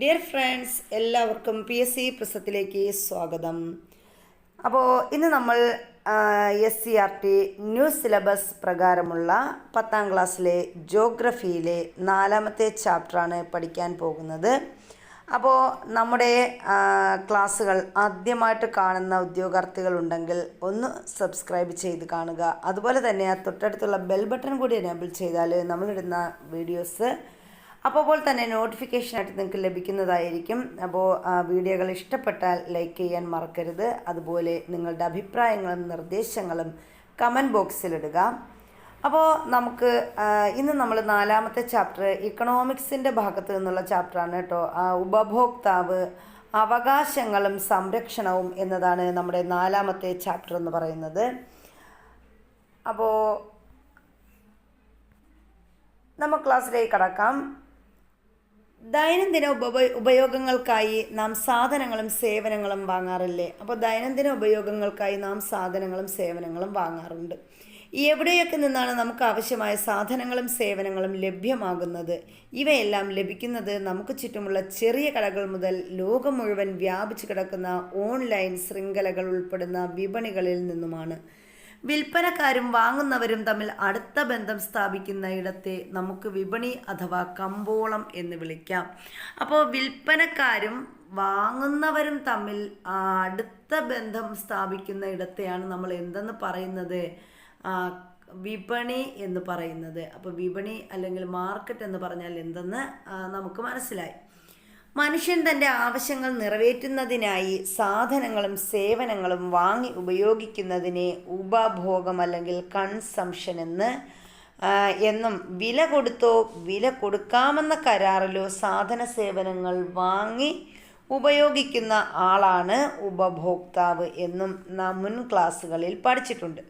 Dear friends, എല്ലാവർക്കും PSC പ്രസത്തിലേക്ക് സ്വാഗതം. അപ്പോൾ ഇന്ന് നമ്മൾ SCERT ന്യൂ സിലബസ് പ്രകാരമുള്ള 10ാം ക്ലാസ്സിലെ ജോഗ്രഫിയിലെ 4ാമത്തെ ചാപ്റ്ററാണ് പഠിക്കാൻ പോകുന്നത്. അപ്പോൾ നമ്മുടെ ക്ലാസ്സുകൾ ആദ്യമായിട്ട് കാണുന്ന ഉദ്യോഗാർത്ഥികളുണ്ടെങ്കിൽ ഒന്ന് സബ്സ്ക്രൈബ് ചെയ്ത് കാണുക. അതുപോലെ തന്നെ തൊട്ടടുത്തുള്ള ബെൽ ബട്ടൺ കൂടി എനേബിൾ ചെയ്താൽ നമ്മളിടുന്ന വീഡിയോസ് അപ്പോൾ തന്നെ നോട്ടിഫിക്കേഷനായിട്ട് നിങ്ങൾക്ക് ലഭിക്കുന്നതായിരിക്കും. അപ്പോൾ വീഡിയോകൾ ഇഷ്ടപ്പെട്ടാൽ ലൈക്ക് ചെയ്യാൻ മറക്കരുത്. അതുപോലെ നിങ്ങളുടെ അഭിപ്രായങ്ങളും നിർദ്ദേശങ്ങളും കമൻറ്റ് ബോക്സിലിടുക. അപ്പോൾ നമുക്ക് ഇന്ന് നമ്മൾ 4ാമത്തെ ചാപ്റ്റർ ഇക്കണോമിക്സിൻ്റെ ഭാഗത്ത് നിന്നുള്ള ചാപ്റ്ററാണ് കേട്ടോ. ഉപഭോക്താവ്, അവകാശങ്ങളും സംരക്ഷണവും എന്നതാണ് നമ്മുടെ 4ാമത്തെ ചാപ്റ്റർ എന്ന് പറയുന്നത്. അപ്പോൾ നമ്മൾ ക്ലാസ്സിലേക്ക് കടക്കാം. ദൈനംദിന ഉപയോഗങ്ങൾക്കായി നാം സാധനങ്ങളും സേവനങ്ങളും വാങ്ങാറില്ലേ? അപ്പോൾ ദൈനംദിന ഉപയോഗങ്ങൾക്കായി നാം സാധനങ്ങളും സേവനങ്ങളും വാങ്ങാറുണ്ട്. എവിടെയൊക്കെ നിന്നാണ് നമുക്ക് ആവശ്യമായ സാധനങ്ങളും സേവനങ്ങളും ലഭ്യമാകുന്നത്? ഇവയെല്ലാം ലഭിക്കുന്നത് നമുക്ക് ചുറ്റുമുള്ള ചെറിയ കടകൾ മുതൽ ലോകം മുഴുവൻ വ്യാപിച്ചു കിടക്കുന്ന ഓൺലൈൻ ശൃംഖലകൾ ഉൾപ്പെടുന്ന വിപണികളിൽ നിന്നുമാണ്. വിൽപ്പനക്കാരും വാങ്ങുന്നവരും തമ്മിൽ അടുത്ത ബന്ധം സ്ഥാപിക്കുന്ന ഇടത്തെ നമുക്ക് വിപണി അഥവാ കമ്പോളം എന്ന് വിളിക്കാം. അപ്പോൾ വിൽപ്പനക്കാരും വാങ്ങുന്നവരും തമ്മിൽ അടുത്ത ബന്ധം സ്ഥാപിക്കുന്ന ഇടത്തെയാണ് നമ്മൾ എന്തെന്ന് പറയുന്നത്? വിപണി എന്ന് പറയുന്നത്. അപ്പോൾ വിപണി അല്ലെങ്കിൽ മാർക്കറ്റ് എന്ന് പറഞ്ഞാൽ എന്തെന്ന് നമുക്ക് മനസ്സിലായി. മനുഷ്യൻ തൻ്റെ ആവശ്യങ്ങൾ നിറവേറ്റുന്നതിനായി സാധനങ്ങളും സേവനങ്ങളും വാങ്ങി ഉപയോഗിക്കുന്നതിനെ ഉപഭോഗം അല്ലെങ്കിൽ കൺസംഷൻ എന്നും വില കൊടുത്തോ വില കൊടുക്കാമെന്ന കരാറിലോ സാധന സേവനങ്ങൾ വാങ്ങി ഉപയോഗിക്കുന്ന ആളാണ് ഉപഭോക്താവ് എന്നും നാം മുൻ ക്ലാസ്സുകളിൽ പഠിച്ചിട്ടുണ്ട്.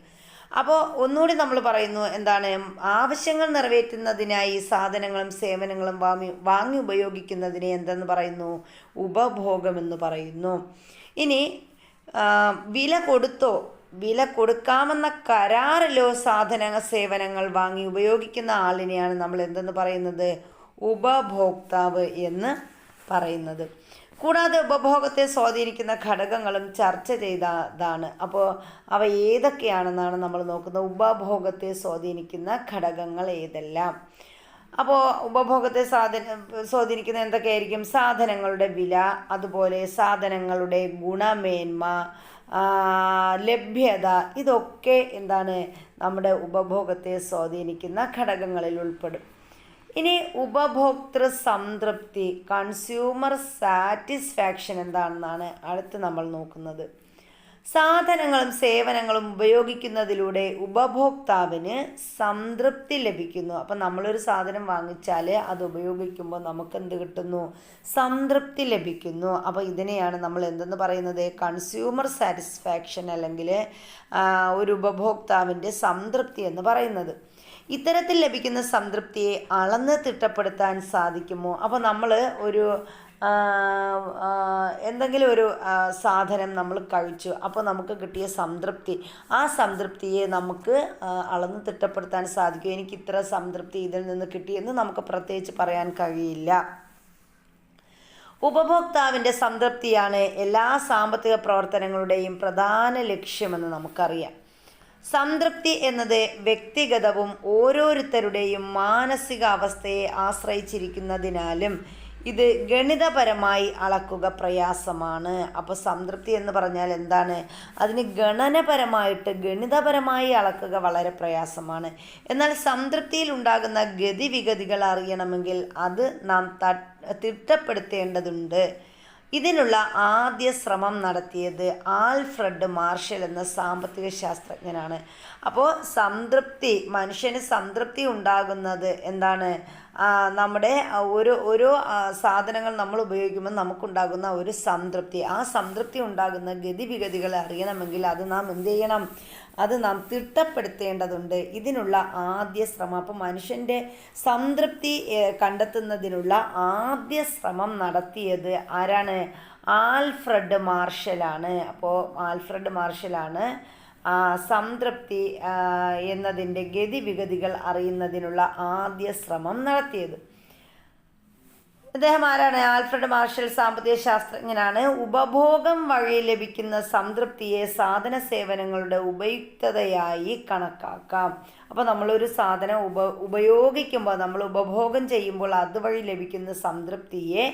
അപ്പോൾ ഒന്നുകൂടി നമ്മൾ പറയുന്നു, എന്താണ്? ആവശ്യങ്ങൾ നിറവേറ്റുന്നതിനായി സാധനങ്ങളും സേവനങ്ങളും വാങ്ങി ഉപയോഗിക്കുന്നതിനെ എന്തെന്ന് പറയുന്നു? ഉപഭോഗമെന്ന് പറയുന്നു. ഇനി വില കൊടുത്തോ വില കൊടുക്കാമെന്ന കരാറിലോ സാധന സേവനങ്ങൾ വാങ്ങി ഉപയോഗിക്കുന്ന ആളിനെയാണ് നമ്മൾ എന്തെന്ന് പറയുന്നത്? ഉപഭോക്താവ് എന്ന് പറയുന്നത്. കൂടാതെ ഉപഭോഗത്തെ സ്വാധീനിക്കുന്ന ഘടകങ്ങളും ചർച്ച ചെയ്തതാണ്. അപ്പോൾ അവ ഏതൊക്കെയാണെന്നാണ് നമ്മൾ നോക്കുന്നത്. ഉപഭോഗത്തെ സ്വാധീനിക്കുന്ന ഘടകങ്ങൾ ഏതെല്ലാം? അപ്പോൾ ഉപഭോഗത്തെ സ്വാധീനിക്കുന്ന എന്തൊക്കെയായിരിക്കും? സാധനങ്ങളുടെ വില, അതുപോലെ സാധനങ്ങളുടെ ഗുണമേന്മ, ലഭ്യത, ഇതൊക്കെ എന്താണ്? നമ്മുടെ ഉപഭോഗത്തെ സ്വാധീനിക്കുന്ന ഘടകങ്ങളിൽ ഉൾപ്പെടും. ഇനി ഉപഭോക്തൃ സംതൃപ്തി, കൺസ്യൂമർ സാറ്റിസ്ഫാക്ഷൻ എന്താണെന്നാണ് അടുത്ത് നമ്മൾ നോക്കുന്നത്. സാധനങ്ങളും സേവനങ്ങളും ഉപയോഗിക്കുന്നതിലൂടെ ഉപഭോക്താവിന് സംതൃപ്തി ലഭിക്കുന്നു. അപ്പം നമ്മളൊരു സാധനം വാങ്ങിച്ചാൽ അത് ഉപയോഗിക്കുമ്പോൾ നമുക്ക് എന്ത് കിട്ടുന്നു? സംതൃപ്തി ലഭിക്കുന്നു. അപ്പോൾ ഇതിനെയാണ് നമ്മൾ എന്തെന്ന് പറയുന്നത്? കൺസ്യൂമർ സാറ്റിസ്ഫാക്ഷൻ അല്ലെങ്കിൽ ഒരു ഉപഭോക്താവിൻ്റെ സംതൃപ്തി എന്ന് പറയുന്നത്. ഇത്തരത്തിൽ ലഭിക്കുന്ന സംതൃപ്തിയെ അളന്ന് തിട്ടപ്പെടുത്താൻ സാധിക്കുമോ? അപ്പോൾ നമ്മൾ ഒരു എന്തെങ്കിലും ഒരു സാധനം നമ്മൾ കഴിച്ചു, അപ്പോൾ നമുക്ക് കിട്ടിയ സംതൃപ്തി, ആ സംതൃപ്തിയെ നമുക്ക് അളന്ന് തിട്ടപ്പെടുത്താൻ സാധിക്കും. എനിക്ക് ഇത്ര സംതൃപ്തി ഇതിൽ നിന്ന് കിട്ടിയെന്ന് നമുക്ക് പ്രത്യേകിച്ച് പറയാൻ കഴിയില്ല. ഉപഭോക്താവിൻ്റെ സംതൃപ്തിയാണ് എല്ലാ സാമ്പത്തിക പ്രവർത്തനങ്ങളുടെയും പ്രധാന ലക്ഷ്യമെന്ന് നമുക്കറിയാം. സംതൃപ്തി എന്നത് വ്യക്തിഗതവും ഓരോരുത്തരുടെയും മാനസികാവസ്ഥയെ ആശ്രയിച്ചിരിക്കുന്നതിനാലും ഇത് ഗണിതപരമായി അളക്കുക പ്രയാസമാണ്. അപ്പോൾ സംതൃപ്തി എന്ന് പറഞ്ഞാൽ എന്താണ്? അതിന് ഗണിതപരമായി അളക്കുക വളരെ പ്രയാസമാണ്. എന്നാൽ സംതൃപ്തിയിൽ ഉണ്ടാകുന്ന ഗതിവിഗതികൾ അറിയണമെങ്കിൽ അത് നാം തിട്ടപ്പെടുത്തേണ്ടതുണ്ട്. ഇതിനുള്ള ആദ്യ ശ്രമം നടത്തിയത് ആൽഫ്രഡ് മാർഷൽ എന്ന സാമ്പത്തിക ശാസ്ത്രജ്ഞനാണ്. അപ്പോൾ മനുഷ്യന് സംതൃപ്തി ഉണ്ടാകുന്നത് എന്താണ്? നമ്മുടെ ഓരോ സാധനങ്ങൾ നമ്മൾ ഉപയോഗിക്കുമ്പോൾ നമുക്കുണ്ടാകുന്ന ഒരു സംതൃപ്തി, ആ സംതൃപ്തി ഉണ്ടാകുന്ന ഗതിവിഗതികൾ അറിയണമെങ്കിൽ അത് നാം എന്ത് ചെയ്യണം? അത് നാം തിട്ടപ്പെടുത്തേണ്ടതുണ്ട്. ഇതിനുള്ള ആദ്യ ശ്രമം, അപ്പോൾ മനുഷ്യൻ്റെ സംതൃപ്തി കണ്ടെത്തുന്നതിനുള്ള ആദ്യ ശ്രമം നടത്തിയത് ആരാണ്? ആൽഫ്രഡ് മാർഷലാണ്. അപ്പോൾ ആൽഫ്രഡ് മാർഷലാണ് സംതൃപ്തി എന്നതിൻ്റെ ഗതിവിഗതികൾ അറിയുന്നതിനുള്ള ആദ്യ ശ്രമം നടത്തിയത്. ഇദ്ദേഹം ആരാണ്? ആൽഫ്രഡ് മാർഷൽ സാമ്പത്തിക ശാസ്ത്രജ്ഞനാണ്. ഉപഭോഗം വഴി ലഭിക്കുന്ന സംതൃപ്തിയെ സാധന സേവനങ്ങളുടെ ഉപയുക്തതയായി കണക്കാക്കാം. അപ്പോൾ നമ്മളൊരു സാധനം ഉപയോഗിക്കുമ്പോൾ, നമ്മൾ ഉപഭോഗം ചെയ്യുമ്പോൾ അതുവഴി ലഭിക്കുന്ന സംതൃപ്തിയെ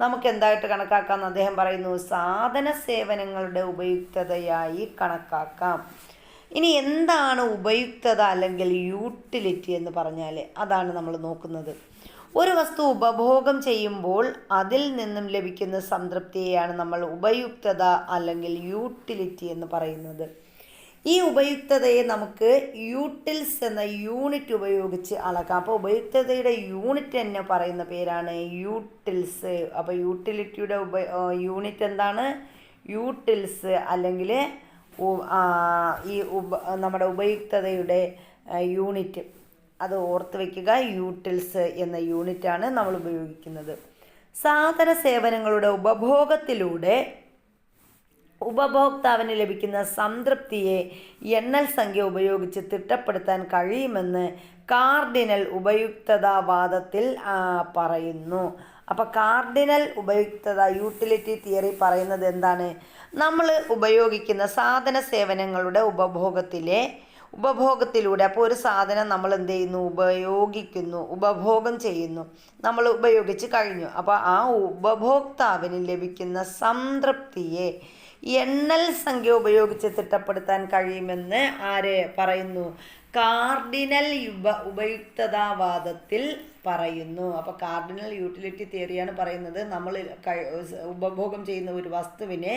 നമുക്ക് എന്തായിട്ട് കണക്കാക്കാം? അദ്ദേഹം പറയുന്നു, സാധന സേവനങ്ങളുടെ ഉപയുക്തതയായി കണക്കാക്കാം. ഇനി എന്താണ് ഉപയുക്തത അല്ലെങ്കിൽ യൂട്ടിലിറ്റി എന്ന് പറഞ്ഞാൽ? അതാണ് നമ്മൾ നോക്കുന്നത്. ഒരു വസ്തു ഉപഭോഗം ചെയ്യുമ്പോൾ അതിൽ നിന്നും ലഭിക്കുന്ന സംതൃപ്തിയെയാണ് നമ്മൾ ഉപയുക്തത അല്ലെങ്കിൽ യൂട്ടിലിറ്റി എന്ന് പറയുന്നത്. ഈ ഉപയുക്തതയെ നമുക്ക് യൂട്ടിൽസ് എന്ന യൂണിറ്റ് ഉപയോഗിച്ച് അളക്കാം. അപ്പോൾ ഉപയുക്തതയുടെ യൂണിറ്റ് തന്നെ പറയുന്ന പേരാണ് യൂട്ടിൽസ്. അപ്പോൾ യൂട്ടിലിറ്റിയുടെ യൂണിറ്റ് എന്താണ്? യൂട്ടിൽസ്. അല്ലെങ്കിൽ നമ്മുടെ ഉപയുക്തതയുടെ യൂണിറ്റ് അത് ഓർത്ത് വയ്ക്കുക. യൂട്ടിൽസ് എന്ന യൂണിറ്റാണ് നമ്മൾ ഉപയോഗിക്കുന്നത്. സാധന സേവനങ്ങളുടെ ഉപഭോഗത്തിലൂടെ ഉപഭോക്താവിന് ലഭിക്കുന്ന സംതൃപ്തിയെ എണ്ണൽ സംഖ്യ ഉപയോഗിച്ച് തിട്ടപ്പെടുത്താൻ കഴിയുമെന്ന് കാർഡിനൽ ഉപയുക്തതാവാദത്തിൽ പറയുന്നു. അപ്പോൾ കാർഡിനൽ ഉപയുക്തത യൂട്ടിലിറ്റി തിയറി പറയുന്നത് എന്താണ്? നമ്മൾ ഉപയോഗിക്കുന്ന സാധന സേവനങ്ങളുടെ ഉപഭോഗത്തിലൂടെ, അപ്പോൾ ഒരു സാധനം നമ്മൾ എന്ത് ചെയ്യുന്നു? ഉപയോഗിക്കുന്നു, ഉപഭോഗം ചെയ്യുന്നു, നമ്മൾ ഉപയോഗിച്ച് കഴിഞ്ഞു. അപ്പോൾ ആ ഉപഭോക്താവിന് ലഭിക്കുന്ന സംതൃപ്തിയെ എണ്ണൽ സംഖ്യ ഉപയോഗിച്ച് തിട്ടപ്പെടുത്താൻ കഴിയുമെന്ന് ആര് പറയുന്നു? കാർഡിനൽ ഉപയുക്തതാവാദത്തിൽ പറയുന്നു. അപ്പോൾ കാർഡിനൽ യൂട്ടിലിറ്റി തിയറിയാണ് പറയുന്നത്, നമ്മൾ ഉപഭോഗം ചെയ്യുന്ന ഒരു വസ്തുവിനെ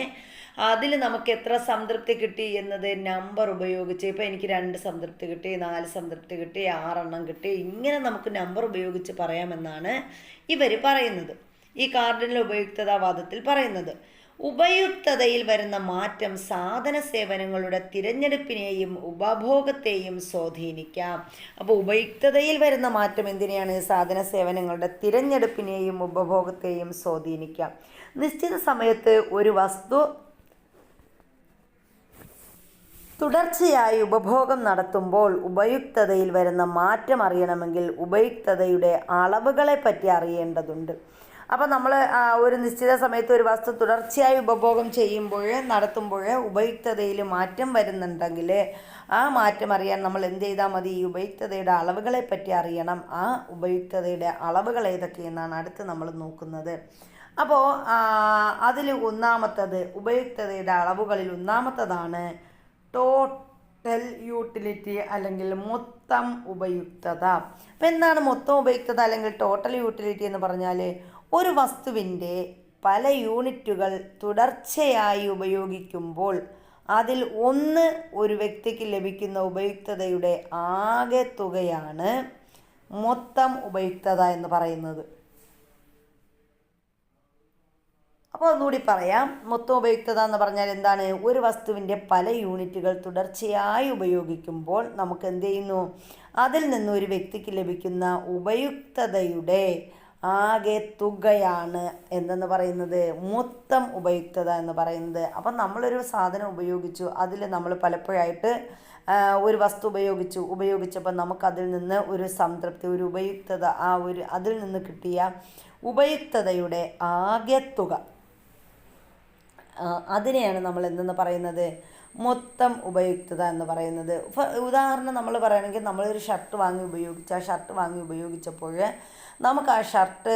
അതിൽ നമുക്ക് എത്ര സംതൃപ്തി കിട്ടി എന്നത് നമ്പർ ഉപയോഗിച്ച്, ഇപ്പോൾ എനിക്ക് 2 സംതൃപ്തി കിട്ടി, 4 സംതൃപ്തി കിട്ടി, 6 എണ്ണം കിട്ടി, ഇങ്ങനെ നമുക്ക് നമ്പർ ഉപയോഗിച്ച് പറയാമെന്നാണ് ഇവർ പറയുന്നത്, ഈ കാർഡിനൽ ഉപയുക്തതാവാദത്തിൽ പറയുന്നത്. ഉപയുക്തതയിൽ വരുന്ന മാറ്റം സാധന സേവനങ്ങളുടെ തിരഞ്ഞെടുപ്പിനെയും ഉപഭോഗത്തെയും സ്വാധീനിക്കാം. അപ്പോൾ ഉപയുക്തതയിൽ വരുന്ന മാറ്റം എന്തിനെയാണ്? സാധന സേവനങ്ങളുടെ തിരഞ്ഞെടുപ്പിനെയും ഉപഭോഗത്തെയും സ്വാധീനിക്കാം. നിശ്ചിത സമയത്ത് ഒരു വസ്തു തുടർച്ചയായി ഉപഭോഗം നടത്തുമ്പോൾ ഉപയുക്തതയിൽ വരുന്ന മാറ്റം അറിയണമെങ്കിൽ ഉപയുക്തതയുടെ അളവുകളെ പറ്റി അറിയേണ്ടതുണ്ട്. അപ്പോൾ നമ്മൾ ഒരു നിശ്ചിത സമയത്ത് ഒരു വസ്തു തുടർച്ചയായി ഉപഭോഗം നടത്തുമ്പോൾ ഉപയുക്തതയിൽ മാറ്റം വരുന്നുണ്ടെങ്കിൽ ആ മാറ്റം അറിയാൻ നമ്മൾ എന്ത് ചെയ്താൽ മതി? ഈ ഉപയുക്തതയുടെ അളവുകളെ പറ്റി അറിയണം. ആ ഉപയുക്തതയുടെ അളവുകൾ ഏതൊക്കെയെന്നാണ് അടുത്ത് നമ്മൾ നോക്കുന്നത്. അപ്പോൾ അതിൽ ഒന്നാമത്തത്, ഉപയുക്തതയുടെ അളവുകളിൽ ഒന്നാമത്തതാണ് ടോട്ടൽ യൂട്ടിലിറ്റി അല്ലെങ്കിൽ മൊത്തം ഉപയുക്തത. അപ്പോൾ എന്താണ് മൊത്തം ഉപയുക്തത അല്ലെങ്കിൽ ടോട്ടൽ യൂട്ടിലിറ്റി എന്ന് പറഞ്ഞാൽ? ഒരു വസ്തുവിൻ്റെ പല യൂണിറ്റുകൾ തുടർച്ചയായി ഉപയോഗിക്കുമ്പോൾ അതിൽ ഒരു വ്യക്തിക്ക് ലഭിക്കുന്ന ഉപയുക്തതയുടെ ആകെ തുകയാണ് മൊത്തം ഉപയുക്തത എന്ന് പറയുന്നത്. അപ്പോൾ ഒന്നുകൂടി പറയാം. മൊത്തം ഉപയുക്തത എന്ന് പറഞ്ഞാൽ എന്താണ്? ഒരു വസ്തുവിൻ്റെ പല യൂണിറ്റുകൾ തുടർച്ചയായി ഉപയോഗിക്കുമ്പോൾ നമുക്ക് എന്ത് ചെയ്യുന്നു? അതിൽ നിന്ന് ഒരു വ്യക്തിക്ക് ലഭിക്കുന്ന ഉപയുക്തതയുടെ ആകെ തുകയാണ് എന്തെന്ന് പറയുന്നത്? മൊത്തം ഉപയുക്തത എന്ന് പറയുന്നത്. അപ്പം നമ്മളൊരു സാധനം ഉപയോഗിച്ചു, അതിൽ നമ്മൾ പലപ്പോഴായിട്ട് ഒരു വസ്തു ഉപയോഗിച്ചപ്പോൾ നമുക്കതിൽ നിന്ന് ഒരു സംതൃപ്തി, ഒരു ഉപയുക്തത, അതിൽ നിന്ന് കിട്ടിയ ഉപയുക്തതയുടെ ആകെ തുക, അതിനെയാണ് നമ്മൾ എന്തെന്ന് പറയുന്നത്? മൊത്തം ഉപയുക്തത എന്ന് പറയുന്നത്. ഉദാഹരണം നമ്മൾ പറയുകയാണെങ്കിൽ, നമ്മളൊരു ഷർട്ട് വാങ്ങി ഉപയോഗിച്ചപ്പോൾ നമുക്ക് ആ ഷർട്ട്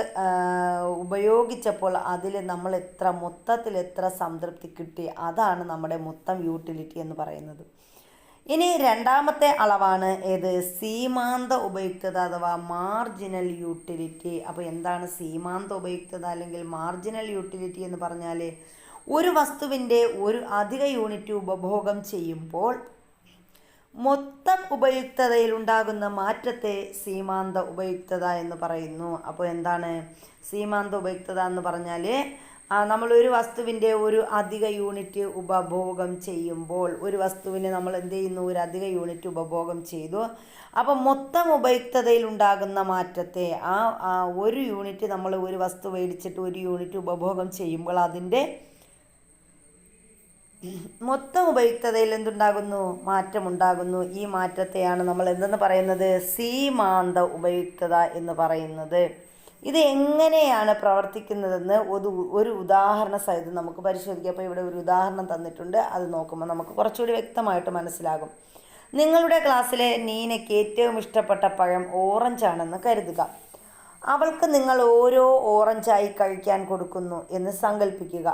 ഉപയോഗിച്ചപ്പോൾ അതിൽ നമ്മൾ മൊത്തത്തിൽ എത്ര സംതൃപ്തി കിട്ടി, അതാണ് നമ്മുടെ മൊത്തം യൂട്ടിലിറ്റി എന്ന് പറയുന്നത്. ഇനി രണ്ടാമത്തെ അളവാണ് ഏത്? സീമാന്ത ഉപയുക്തത അഥവാ മാർജിനൽ യൂട്ടിലിറ്റി. അപ്പോൾ എന്താണ് സീമാന്ത ഉപയുക്തത അല്ലെങ്കിൽ മാർജിനൽ യൂട്ടിലിറ്റി എന്ന് പറഞ്ഞാൽ? ഒരു വസ്തുവിൻ്റെ ഒരു അധിക യൂണിറ്റ് ഉപഭോഗം ചെയ്യുമ്പോൾ മൊത്തം ഉപയുക്തതയിൽ ഉണ്ടാകുന്ന മാറ്റത്തെ സീമാന്ത ഉപയുക്തത എന്ന് പറയുന്നു. അപ്പോൾ എന്താണ് സീമാന്ത ഉപയുക്തത എന്ന് പറഞ്ഞാൽ? നമ്മളൊരു വസ്തുവിൻ്റെ ഒരു അധിക യൂണിറ്റ് ഉപഭോഗം ചെയ്യുമ്പോൾ, ഒരു വസ്തുവിന് നമ്മൾ എന്ത് ചെയ്യുന്നു? ഒരു അധിക യൂണിറ്റ് ഉപഭോഗം ചെയ്തു. അപ്പം മൊത്തം ഉപയുക്തതയിൽ ഉണ്ടാകുന്ന മാറ്റത്തെ, ഒരു യൂണിറ്റ് നമ്മൾ ഒരു വസ്തു മേടിച്ചിട്ട് ഒരു യൂണിറ്റ് ഉപഭോഗം ചെയ്യുമ്പോൾ അതിൻ്റെ മൊത്തം ഉപയുക്തതയിൽ എന്തുണ്ടാകുന്നു? മാറ്റമുണ്ടാകുന്നു. ഈ മാറ്റത്തെയാണ് നമ്മൾ എന്തെന്ന് പറയുന്നത്? സീമാന്ത ഉപയുക്തത എന്ന് പറയുന്നത്. ഇത് എങ്ങനെയാണ് പ്രവർത്തിക്കുന്നതെന്ന് ഒരു ഉദാഹരണ സഹിതം നമുക്ക് പരിശോധിക്കാം. അപ്പോൾ ഇവിടെ ഒരു ഉദാഹരണം തന്നിട്ടുണ്ട്. അത് നോക്കുമ്പോൾ നമുക്ക് കുറച്ചുകൂടി വ്യക്തമായിട്ട് മനസ്സിലാകും. നിങ്ങളുടെ ക്ലാസ്സിലെ നീനയ്ക്ക് ഏറ്റവും ഇഷ്ടപ്പെട്ട പഴം ഓറഞ്ചാണെന്ന് കരുതുക. അവൾക്ക് നിങ്ങൾ ഓരോ ഓറഞ്ചായി കഴിക്കാൻ കൊടുക്കുന്നു എന്ന് സങ്കല്പിക്കുക.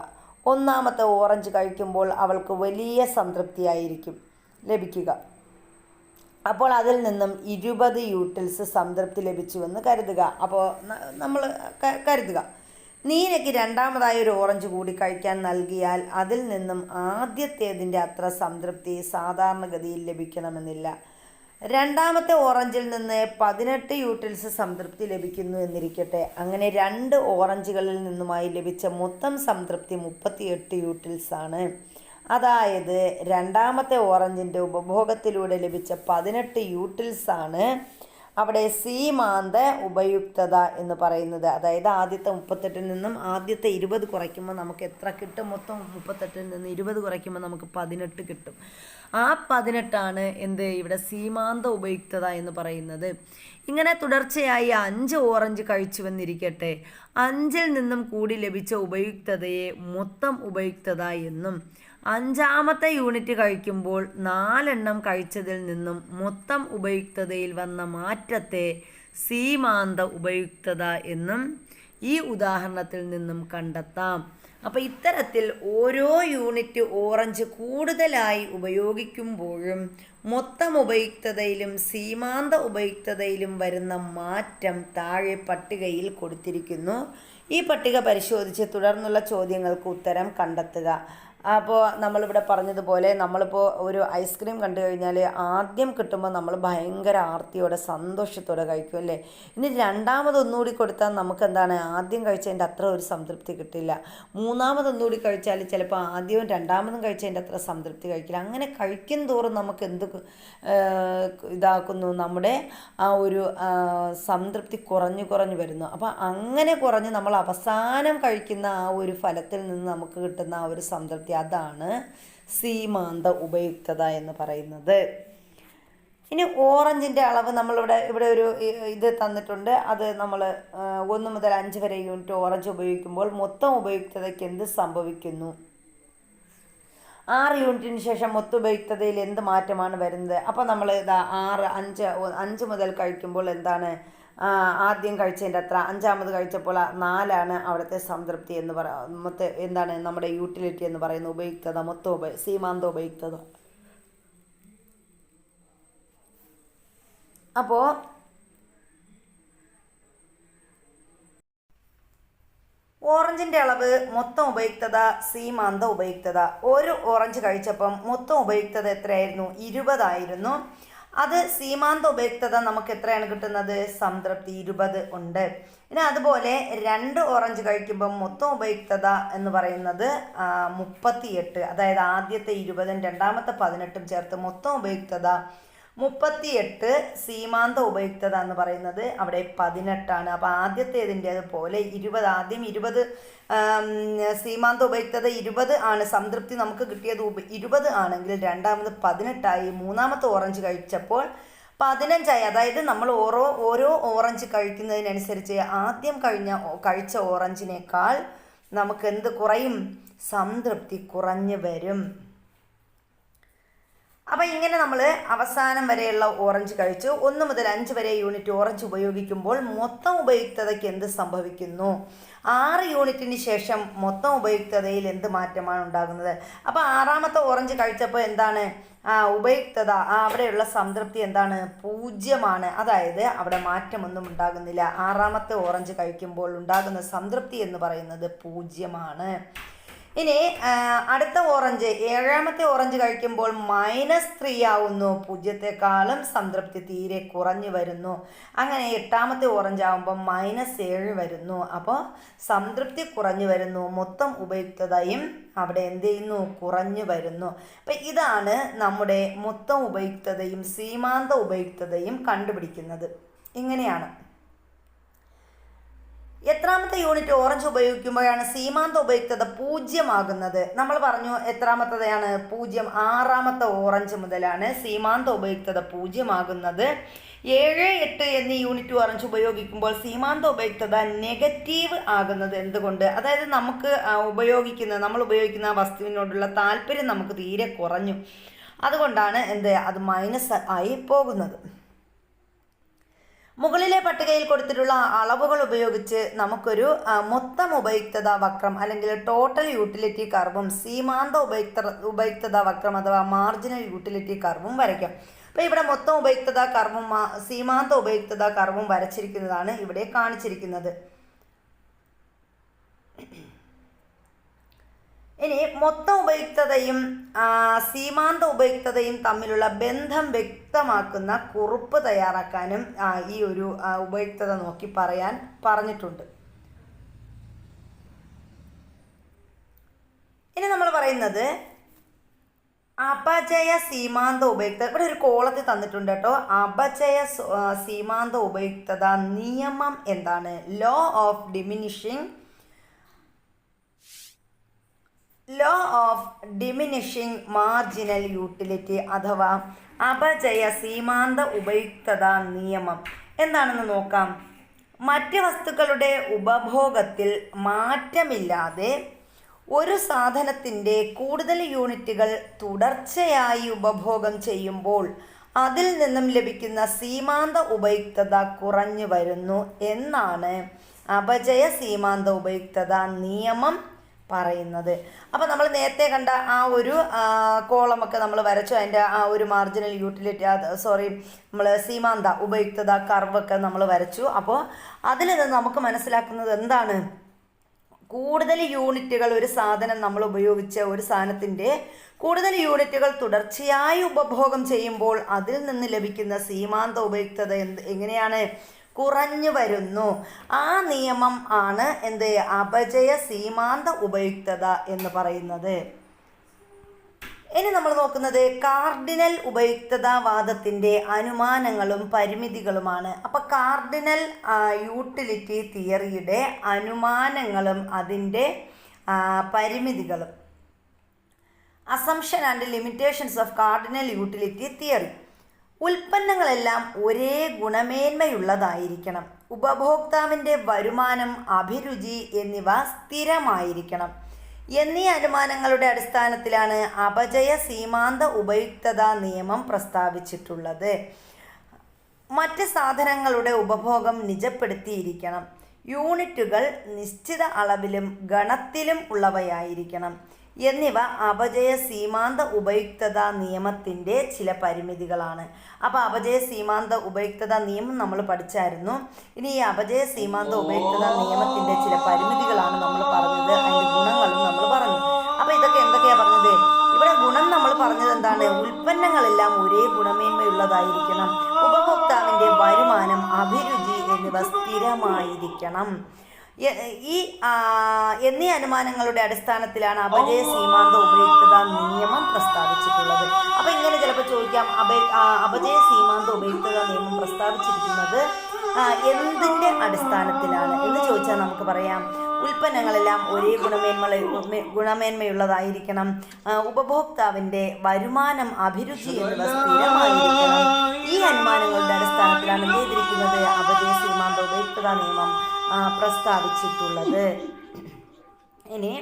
ഒന്നാമത്തെ ഓറഞ്ച് കഴിക്കുമ്പോൾ അവൾക്ക് വലിയ സംതൃപ്തിയായിരിക്കും ലഭിക്കുക. അപ്പോൾ അതിൽ നിന്നും 20 യൂട്ടിൽസ് സംതൃപ്തി ലഭിച്ചുവെന്ന് കരുതുക. അപ്പോൾ നമ്മൾ കരുതുക നീനയ്ക്ക് രണ്ടാമതായി ഒരു ഓറഞ്ച് കൂടി കഴിക്കാൻ നൽകിയാൽ അതിൽ നിന്നും ആദ്യത്തേതിൻ്റെ അത്ര സംതൃപ്തി സാധാരണഗതിയിൽ ലഭിക്കണമെന്നില്ല. രണ്ടാമത്തെ ഓറഞ്ചിൽ നിന്ന് 18 യൂട്ടിൽസ് സംതൃപ്തി ലഭിക്കുന്നു എന്നിരിക്കട്ടെ. അങ്ങനെ 2 ഓറഞ്ചുകളിൽ നിന്നുമായി ലഭിച്ച മൊത്തം സംതൃപ്തി 38 യൂട്ടിൽസ് ആണ്. അതായത് രണ്ടാമത്തെ ഓറഞ്ചിൻ്റെ ഉപഭോഗത്തിലൂടെ ലഭിച്ച 18 യൂട്ടിൽസ് ആണ് അവിടെ സീമാന്ത ഉപയുക്തത എന്ന് പറയുന്നത്. അതായത് ആദ്യത്തെ 38-ൽ നിന്നും ആദ്യത്തെ 20 കുറയ്ക്കുമ്പോൾ നമുക്ക് എത്ര കിട്ടും? മൊത്തം 38-ൽ നിന്ന് 20 കുറയ്ക്കുമ്പോൾ നമുക്ക് 18 കിട്ടും. ആ 18 എന്ത് ഇവിടെ സീമാന്ത ഉപയുക്തത എന്ന് പറയുന്നത്. ഇങ്ങനെ തുടർച്ചയായി 5 ഓറഞ്ച് കഴിച്ചുവെന്നിരിക്കട്ടെ. 5-ൽ നിന്നും കൂടി ലഭിച്ച ഉപയുക്തതയെ മൊത്തം ഉപയുക്തത എന്നും 5-ാമത്തെ യൂണിറ്റ് കഴിക്കുമ്പോൾ 4 എണ്ണം കഴിച്ചതിൽ നിന്നും മൊത്തം ഉപയുക്തതയിൽ വന്ന മാറ്റത്തെ സീമാന്ത ഉപയുക്തത എന്നും ഈ ഉദാഹരണത്തിൽ നിന്നും കണ്ടെത്താം. അപ്പോൾ ഇത്തരത്തിൽ ഓരോ യൂണിറ്റ് ഓറഞ്ച് കൂടുതലായി ഉപയോഗിക്കുമ്പോഴും മൊത്തം ഉപയുക്തതയിലും സീമാന്ത ഉപയുക്തതയിലും വരുന്ന മാറ്റം താഴെ പട്ടികയിൽ കൊടുത്തിരിക്കുന്നു. ഈ പട്ടിക പരിശോധിച്ച് തുടർന്നുള്ള ചോദ്യങ്ങൾക്ക് ഉത്തരം കണ്ടെത്തുക. അപ്പോൾ നമ്മളിവിടെ പറഞ്ഞതുപോലെ നമ്മളിപ്പോൾ ഒരു ഐസ്ക്രീം കണ്ടു കഴിഞ്ഞാൽ ആദ്യം കിട്ടുമ്പോൾ നമ്മൾ ഭയങ്കര ആർത്തിയോടെ സന്തോഷത്തോടെ കഴിക്കും അല്ലേ. ഇനി രണ്ടാമതൊന്നുകൂടി കൊടുത്താൽ നമുക്ക് എന്താണ് ആദ്യം കഴിച്ചതിൻ്റെ അത്ര ഒരു സംതൃപ്തി കിട്ടില്ല. മൂന്നാമതൊന്നുകൂടി കഴിച്ചാൽ ചിലപ്പോൾ ആദ്യവും രണ്ടാമതും കഴിച്ചതിൻ്റെ അത്ര സംതൃപ്തി കഴിക്കില്ല. അങ്ങനെ കഴിക്കും തോറും നമുക്ക് എന്ത് ഇതാക്കുന്നു, നമ്മുടെ ആ ഒരു സംതൃപ്തി കുറഞ്ഞു വരുന്നു. അപ്പോൾ അങ്ങനെ കുറഞ്ഞ് നമ്മൾ അവസാനം കഴിക്കുന്ന ആ ഒരു ഫലത്തിൽ നിന്ന് നമുക്ക് കിട്ടുന്ന ആ ഒരു സംതൃപ്തി, അതാണ് സീമാന്ത ഉപയുക്തത എന്ന് പറയുന്നത്. ഇനി ഓറഞ്ചിൻ്റെ അളവ് ഇവിടെ ഒരു ഇത് തന്നിട്ടുണ്ട്. അത് നമ്മൾ 1 മുതൽ 5 വരെ യൂണിറ്റ് ഓറഞ്ച് ഉപയോഗിക്കുമ്പോൾ മൊത്തം ഉപയുക്തതയ്ക്ക് എന്ത് സംഭവിക്കുന്നു? 6 യൂണിറ്റിന് ശേഷം മൊത്തം ഉപയുക്തതയിൽ എന്ത് മാറ്റമാണ് വരുന്നത്? അപ്പോൾ നമ്മൾ ഇതാ 5 മുതൽ കഴിക്കുമ്പോൾ എന്താണ് ആദ്യം കഴിച്ചതിൻ്റെ അത്ര, 5-ാമത് കഴിച്ചപ്പോൾ 4 അവിടുത്തെ സംതൃപ്തി എന്ന് മൊത്തം എന്താണ് നമ്മുടെ യൂട്ടിലിറ്റി എന്ന് പറയുന്ന ഉപയുക്തത, മൊത്തം സീമാന്ത ഉപയുക്തത. അപ്പോൾ ഓറഞ്ചിൻ്റെ അളവ്, മൊത്തം ഉപയുക്തത, സീമാന്ത ഉപയുക്തത. ഒരു ഓറഞ്ച് കഴിച്ചപ്പം മൊത്തം ഉപയുക്തത എത്രയായിരുന്നു? 20 ആയിരുന്നു. അത് സീമാന്ത ഉപയുക്തത നമുക്ക് എത്രയാണ് കിട്ടുന്നത്? സംതൃപ്തി 20 ഉണ്ട്. ഇനി അതുപോലെ 2 ഓറഞ്ച് കഴിക്കുമ്പം മൊത്തം ഉപയുക്തത എന്ന് പറയുന്നത് 38. അതായത് ആദ്യത്തെ 20-ഉം രണ്ടാമത്തെ 18-ഉം ചേർത്ത് മൊത്തം ഉപയുക്തത 38. സീമാന്ത ഉപയുക്തത എന്ന് പറയുന്നത് അവിടെ 18 ആണ്. അപ്പോൾ ആദ്യത്തേതിൻ്റെ അതുപോലെ 20, ആദ്യം 20 സീമാന്ത ഉപയുക്തത 20 ആണ്. സംതൃപ്തി നമുക്ക് കിട്ടിയത് 20 ആണെങ്കിൽ രണ്ടാമത് 18 ആയി. മൂന്നാമത്തെ ഓറഞ്ച് കഴിച്ചപ്പോൾ 15 ആയി. അതായത് നമ്മൾ ഓരോ ഓറഞ്ച് കഴിക്കുന്നതിനനുസരിച്ച് ആദ്യം കഴിച്ച ഓറഞ്ചിനേക്കാൾ നമുക്ക് എന്ത് കുറയും? സംതൃപ്തി കുറഞ്ഞു വരും. അപ്പോൾ ഇങ്ങനെ നമ്മൾ അവസാനം വരെയുള്ള ഓറഞ്ച് കഴിച്ചു. 1 മുതൽ 5 വരെ യൂണിറ്റ് ഓറഞ്ച് ഉപയോഗിക്കുമ്പോൾ മൊത്തം ഉപയുക്തതയ്ക്ക് എന്ത് സംഭവിക്കുന്നു? 6 യൂണിറ്റിന് ശേഷം മൊത്തം ഉപയുക്തതയിൽ എന്ത് മാറ്റമാണ് ഉണ്ടാകുന്നത്? അപ്പോൾ 6-ാമത്തെ ഓറഞ്ച് കഴിച്ചപ്പോൾ എന്താണ് ഉപയുക്തത, അവിടെയുള്ള സംതൃപ്തി എന്താണ്? 0 അതായത് അവിടെ മാറ്റമൊന്നും ഉണ്ടാകുന്നില്ല. 6-ാമത്തെ ഓറഞ്ച് കഴിക്കുമ്പോൾ ഉണ്ടാകുന്ന സംതൃപ്തി എന്ന് പറയുന്നത് 0. ഇനി അടുത്ത ഓറഞ്ച് 7-ാമത്തെ ഓറഞ്ച് കഴിക്കുമ്പോൾ -3 ആവുന്നു. 0-ത്തെക്കാളും സംതൃപ്തി തീരെ കുറഞ്ഞു വരുന്നു. അങ്ങനെ 8-ാമത്തെ ഓറഞ്ച് ആകുമ്പോൾ -7 വരുന്നു. അപ്പോൾ സംതൃപ്തി കുറഞ്ഞു വരുന്നു. മൊത്തം ഉപയുക്തതയും അവിടെ എന്ത് ചെയ്യുന്നു? കുറഞ്ഞു വരുന്നു. അപ്പം ഇതാണ് നമ്മുടെ മൊത്തം ഉപയുക്തതയും സീമാന്ത ഉപയുക്തതയും കണ്ടുപിടിക്കുന്നത്. ഇങ്ങനെയാണ്. എത്രാമത്തെ യൂണിറ്റ് ഓറഞ്ച് ഉപയോഗിക്കുമ്പോഴാണ് സീമാന്ത ഉപയുക്തത 0 ആകുന്നത്? നമ്മൾ പറഞ്ഞു എത്രാമത്തതാണ് 0. 6ാമത്തെ ഓറഞ്ച് മുതലാണ് സീമാന്ത ഉപയുക്തത 0 ആകുന്നത്. 7, 8 എന്നീ യൂണിറ്റ് ഓറഞ്ച് ഉപയോഗിക്കുമ്പോൾ സീമാന്ത ഉപയുക്തത നെഗറ്റീവ് ആകുന്നത് എന്തുകൊണ്ട്? അതായത് നമ്മൾ ഉപയോഗിക്കുന്ന വസ്തുവിനോടുള്ള താല്പര്യം നമുക്ക് തീരെ കുറഞ്ഞു. അതുകൊണ്ടാണ് അത് മൈനസ് ആയി പോകുന്നത്. മുകളിലെ പട്ടികയിൽ കൊടുത്തിട്ടുള്ള അളവുകൾ ഉപയോഗിച്ച് നമുക്കൊരു മൊത്തം ഉപയുക്തത വക്രം അല്ലെങ്കിൽ ടോട്ടൽ യൂട്ടിലിറ്റി കർവും സീമാന്ത ഉപയുക്തത വക്രം അഥവാ മാർജിനൽ യൂട്ടിലിറ്റി കർവും വരയ്ക്കാം. അപ്പോൾ ഇവിടെ മൊത്തം ഉപയുക്തത കർവും സീമാന്ത ഉപയുക്തത കർവും വരച്ചിരിക്കുന്നതാണ് ഇവിടെ കാണിച്ചിരിക്കുന്നത്. ഇനി മൊത്തം ഉപയുക്തതയും സീമാന്ത ഉപയുക്തതയും തമ്മിലുള്ള ബന്ധം വ്യക്തമാക്കുന്ന കുറിപ്പ് തയ്യാറാക്കാനും ഈ ഒരു ഉപയുക്തത നോക്കി പറയാൻ പറഞ്ഞിട്ടുണ്ട്. ഇനി നമ്മൾ പറയുന്നത് അപചയ സീമാന്ത ഉപയുക്തത. ഇവിടെ ഒരു കോളത്തിൽ തന്നിട്ടുണ്ട് കേട്ടോ. അപചയ സീമാന്ത ഉപയുക്തത നിയമം എന്താണ്? Law of diminishing marginal utility അഥവാ അപചയ സീമാന്ത ഉപയുക്തത നിയമം എന്താണെന്ന് നോക്കാം. മറ്റ് വസ്തുക്കളുടെ ഉപഭോഗത്തിൽ മാറ്റമില്ലാതെ ഒരു സാധനത്തിൻ്റെ കൂടുതൽ യൂണിറ്റുകൾ തുടർച്ചയായി ഉപഭോഗം ചെയ്യുമ്പോൾ അതിൽ നിന്നും ലഭിക്കുന്ന സീമാന്ത ഉപയുക്തത കുറഞ്ഞു വരുന്നു എന്നാണ് അപചയ സീമാന്ത ഉപയുക്തത നിയമം പറയുന്നത്. അപ്പോൾ നമ്മൾ നേരത്തെ കണ്ട ആ ഒരു കോളമൊക്കെ നമ്മൾ വരച്ചു. അതിൻ്റെ ആ ഒരു മാർജിനൽ യൂട്ടിലിറ്റി നമ്മൾ സീമാന്ത ഉപയുക്തത കർവൊക്കെ നമ്മൾ വരച്ചു. അപ്പോൾ അതിൽ നിന്ന് നമുക്ക് മനസ്സിലാക്കുന്നത് എന്താണ്? കൂടുതൽ യൂണിറ്റുകൾ ഒരു സാധനം നമ്മൾ ഉപയോഗിച്ച ഒരു സാധനത്തിൻ്റെ കൂടുതൽ യൂണിറ്റുകൾ തുടർച്ചയായി ഉപഭോഗം ചെയ്യുമ്പോൾ അതിൽ നിന്ന് ലഭിക്കുന്ന സീമാന്ത ഉപയുക്തത എങ്ങനെയാണ്? കുറഞ്ഞു വരുന്നു. ആ നിയമം ആണ് അപചയ സീമാന്ത ഉപയുക്തത എന്ന് പറയുന്നത്. ഇനി നമ്മൾ നോക്കുന്നത് കാർഡിനൽ ഉപയുക്തതാവാദത്തിൻ്റെ അനുമാനങ്ങളും പരിമിതികളുമാണ്. അപ്പോൾ കാർഡിനൽ യൂട്ടിലിറ്റി തിയറിയുടെ അനുമാനങ്ങളും അതിൻ്റെ പരിമിതികളും. Assumption and limitations of cardinal utility theory. ഉൽപ്പന്നങ്ങളെല്ലാം ഒരേ ഗുണമേന്മയുള്ളതായിരിക്കണം. ഉപഭോക്താവിൻ്റെ വരുമാനം, അഭിരുചി എന്നിവ സ്ഥിരമായിരിക്കണം എന്നീ അനുമാനങ്ങളുടെ അടിസ്ഥാനത്തിലാണ് അപചയ സീമാന്ത ഉപയുക്തത നിയമം പ്രസ്താവിച്ചിട്ടുള്ളത്. മറ്റ് സാധനങ്ങളുടെ ഉപഭോഗം നിജപ്പെടുത്തിയിരിക്കണം. യൂണിറ്റുകൾ നിശ്ചിത അളവിലും ഗണത്തിലും ഉള്ളവയായിരിക്കണം എന്നിവ അപചയ സീമാന്ത ഉപയുക്തത നിയമത്തിൻ്റെ ചില പരിമിതികളാണ്. അപ്പോൾ അപചയ സീമാന്ത ഉപയുക്തത നിയമം നമ്മൾ പഠിച്ചായിരുന്നു. ഇനി ഈ അപചയ സീമാന്ത ഉപയുക്തത നിയമത്തിൻ്റെ ചില പരിമിതികളാണ് നമ്മൾ പറഞ്ഞത്. അതിൻ്റെ ഗുണങ്ങളും നമ്മൾ പറഞ്ഞു. അപ്പോൾ ഇതൊക്കെ എന്തൊക്കെയാണ് പറഞ്ഞത്? ഇവിടെ ഗുണം നമ്മൾ പറഞ്ഞത് എന്താണ്? ഉൽപ്പന്നങ്ങളെല്ലാം ഒരേ ഗുണമേന്മയുള്ളതായിരിക്കണം. ഉപഭോക്താവിൻ്റെ വരുമാനം, അഭിരുചി എന്നിവ സ്ഥിരമായിരിക്കണം. എന്നീ അനുമാനങ്ങളുടെ അടിസ്ഥാനത്തിലാണ് അപചയ സീമാന്ത ഉപയുക്തത നിയമം പ്രസ്താവിച്ചിട്ടുള്ളത്. അപ്പോൾ ഇങ്ങനെ ചിലപ്പോൾ ചോദിക്കാം, അപചയ സീമാന്ത ഉപയുക്തത നിയമം പ്രസ്താവിച്ചിരിക്കുന്നത് എന്തിൻ്റെ അടിസ്ഥാനത്തിലാണ് എന്ന് ചോദിച്ചാൽ നമുക്ക് പറയാം, ഉൽപ്പന്നങ്ങളെല്ലാം ഒരേ ഗുണമേന്മയുള്ളതായിരിക്കണം. ഉപഭോക്താവിൻ്റെ വരുമാനം, അഭിരുചി എന്നിവ സ്ഥിരമായിരിക്കണം. ഈ അനുമാനങ്ങളുടെ അടിസ്ഥാനത്തിലാണ് എന്ത് ചെയ്തിരിക്കുന്നത്? അപചയ സീമാന്ത ഉപയുക്തത നിയമം പ്രസ്താവിച്ചിട്ടുള്ളത്. ഇനി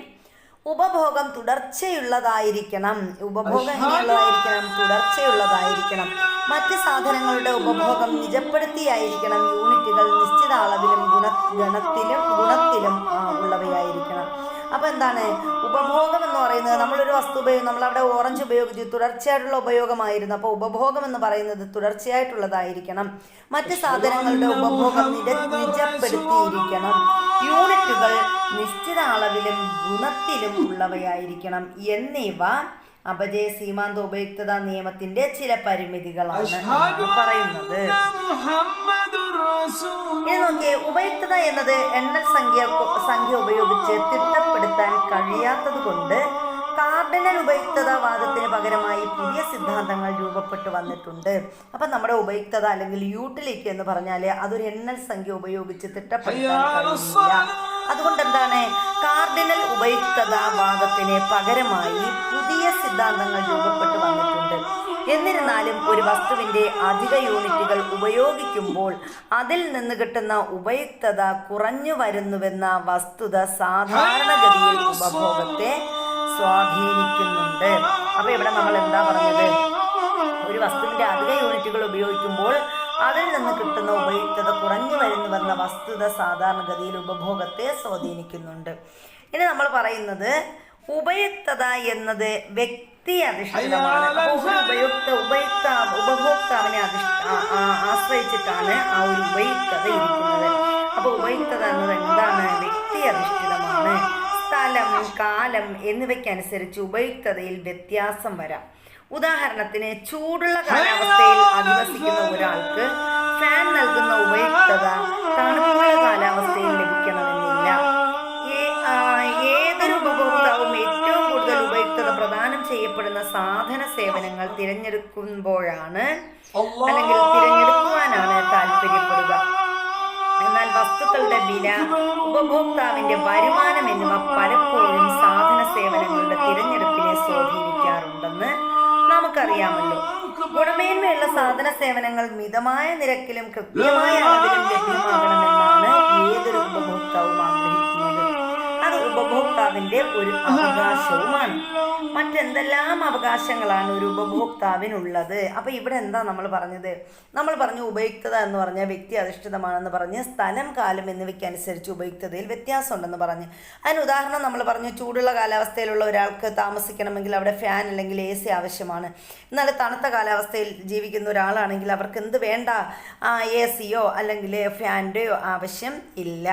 ഉപഭോഗം തുടർച്ചയുള്ളതായിരിക്കണം. ഉപഭോഗം എങ്ങനെയുള്ളതായിരിക്കണം? തുടർച്ചയുള്ളതായിരിക്കണം. മറ്റ് സാധനങ്ങളുടെ ഉപഭോഗം നിജപ്പെടുത്തിയായിരിക്കണം. യൂണിറ്റുകൾ നിശ്ചിത അളവിലും ഗുണത്തിലും ഉള്ളവയായിരിക്കണം. അപ്പോൾ എന്താണ് ഉപഭോഗം എന്ന് പറയുന്നത്? നമ്മളൊരു വസ്തു നമ്മളവിടെ ഓറഞ്ച് ഉപയോഗിച്ചു, തുടർച്ചയായിട്ടുള്ള ഉപയോഗമായിരുന്നു. അപ്പോൾ ഉപഭോഗം എന്ന് പറയുന്നത് തുടർച്ചയായിട്ടുള്ളതായിരിക്കണം. മറ്റ് സാധനങ്ങളുടെ ഉപഭോഗം നിജപ്പെടുത്തിയിരിക്കണം. യൂണിറ്റുകൾ നിശ്ചിത അളവിലും ഗുണത്തിലും ഉള്ളവയായിരിക്കണം എന്നിവ അപചയ സീമാന്ത ഉപയുക്തത നിയമത്തിന്റെ ചില പരിമിതികളാണ് പറയുന്നത്. ഇനി നോക്കിയേ, ഉപയുക്തത എന്നത് എണ്ണൽ സംഖ്യ ഉപയോഗിച്ച് തിട്ടപ്പെടുത്താൻ കഴിയാത്തത് കൊണ്ട് കാർഡിനൽ ഉപയുക്തതാവാദത്തിന് പകരമായി പുതിയ സിദ്ധാന്തങ്ങൾ രൂപപ്പെട്ടു വന്നിട്ടുണ്ട്. അപ്പം നമ്മുടെ ഉപയുക്തത അല്ലെങ്കിൽ യൂട്ടിലിറ്റി എന്ന് പറഞ്ഞാൽ അതൊരു എണ്ണൽ സംഖ്യ ഉപയോഗിച്ച് തിട്ടപ്പെടുത്താൻ കഴിയില്ല. അതുകൊണ്ട് എന്താണ്, കാർഡിനൽ ഉപയുക്തതാവാദത്തിന് പകരമായി പുതിയ സിദ്ധാന്തങ്ങൾ രൂപപ്പെട്ടു വന്നിട്ടുണ്ട്. എന്നിരുന്നാലും ഒരു വസ്തുവിൻ്റെ അധിക യൂണിറ്റുകൾ ഉപയോഗിക്കുമ്പോൾ അതിൽ നിന്ന് കിട്ടുന്ന ഉപയുക്തത കുറഞ്ഞു വരുന്നുവെന്ന വസ്തുത സാധാരണഗതിയിൽ ഉപഭോഗത്തെ സ്വാധീനിക്കുന്നുണ്ട്. അപ്പൊ ഇവിടെ നമ്മൾ എന്താ പറഞ്ഞത്, ഒരു വസ്തുവിന്റെ അധിക യൂണിറ്റുകൾ ഉപയോഗിക്കുമ്പോൾ അതിൽ നിന്ന് കിട്ടുന്ന ഉപയുക്തത കുറഞ്ഞു വരുന്നുവെന്ന വസ്തുത സാധാരണഗതിയിൽ ഉപഭോഗത്തെ സ്വാധീനിക്കുന്നുണ്ട്. ഇനി നമ്മൾ പറയുന്നത് ഉപയുക്തത എന്നത് വ്യക്തി അധിഷ്ഠിതമാണ്. അപ്പോൾ ഒരു ഉപഭോക്താവിനെ ആശ്രയിച്ചിട്ടാണ് ആ ഒരു ഉപയുക്തത ഇരിക്കുന്നത്. അപ്പോൾ ഉപയുക്തത എന്നത് എന്താണ്, വ്യക്തി അധിഷ്ഠിതമാണ്. സ്ഥലം, കാലം എന്നിവയ്ക്കനുസരിച്ച് ഉപയുക്തതയിൽ വ്യത്യാസം വരാം. ഉദാഹരണത്തിന് ചൂടുള്ള കാലാവസ്ഥയിൽ അധിവസിക്കുന്ന ഒരാൾക്ക് ഫാൻ നൽകുന്ന ഉപയുക്തത തണുപ്പുള്ള കാലാവസ്ഥയിൽ ലഭിക്കണമെന്നില്ല. ഏതൊരു ഉപഭോക്താവും ഏറ്റവും കൂടുതൽ ഉപയുക്തത പ്രദാനം ചെയ്യപ്പെടുന്ന സാധന സേവനങ്ങൾ തിരഞ്ഞെടുക്കുമ്പോഴാണ് അല്ലെങ്കിൽ തിരഞ്ഞെടുക്കുവാനാണ് താല്പര്യപ്പെടുക. എന്നാൽ വസ്തുക്കളുടെ വില, ഉപഭോക്താവിന്റെ വരുമാനം എന്നിവ പലപ്പോഴും സാധന സേവനങ്ങളുടെ തിരഞ്ഞെടുപ്പിനെ സ്വാധീനിക്കാറുണ്ടെന്ന് നമുക്കറിയാമല്ലോ. ഗുണമേന്മയുള്ള സാധന സേവനങ്ങൾ മിതമായ നിരക്കിലും കൃത്യമായ അളവിലും ലഭ്യമാകണമെന്നാണ് ഏതൊരു ഉപഭോക്താവും ആഗ്രഹിക്കുന്നത്. അത് ഉപഭോക്താവിന്റെ ഒരു അവകാശവുമാണ്. മറ്റെന്തെല്ലാം അവകാശങ്ങളാണ് ഒരു ഉപഭോക്താവിനുള്ളത്? അപ്പൊ ഇവിടെ എന്താ നമ്മൾ പറഞ്ഞത്? നമ്മൾ പറഞ്ഞു ഉപയുക്തത എന്ന് പറഞ്ഞാൽ വ്യക്തി അധിഷ്ഠിതമാണെന്ന് പറഞ്ഞ് സ്ഥലം, കാലം എന്നിവയ്ക്കനുസരിച്ച് ഉപയുക്തതയിൽ വ്യത്യാസം ഉണ്ടെന്ന് പറഞ്ഞ്. അതിന് ഉദാഹരണം നമ്മൾ പറഞ്ഞു, ചൂടുള്ള കാലാവസ്ഥയിലുള്ള ഒരാൾക്ക് താമസിക്കണമെങ്കിൽ അവിടെ ഫാൻ അല്ലെങ്കിൽ AC ആവശ്യമാണ്. എന്നാൽ തണുത്ത കാലാവസ്ഥയിൽ ജീവിക്കുന്ന ഒരാളാണെങ്കിൽ അവർക്ക് എന്ത് വേണ്ട, ACയോ അല്ലെങ്കിൽ ഫാൻ്റെയോ ആവശ്യം ഇല്ല.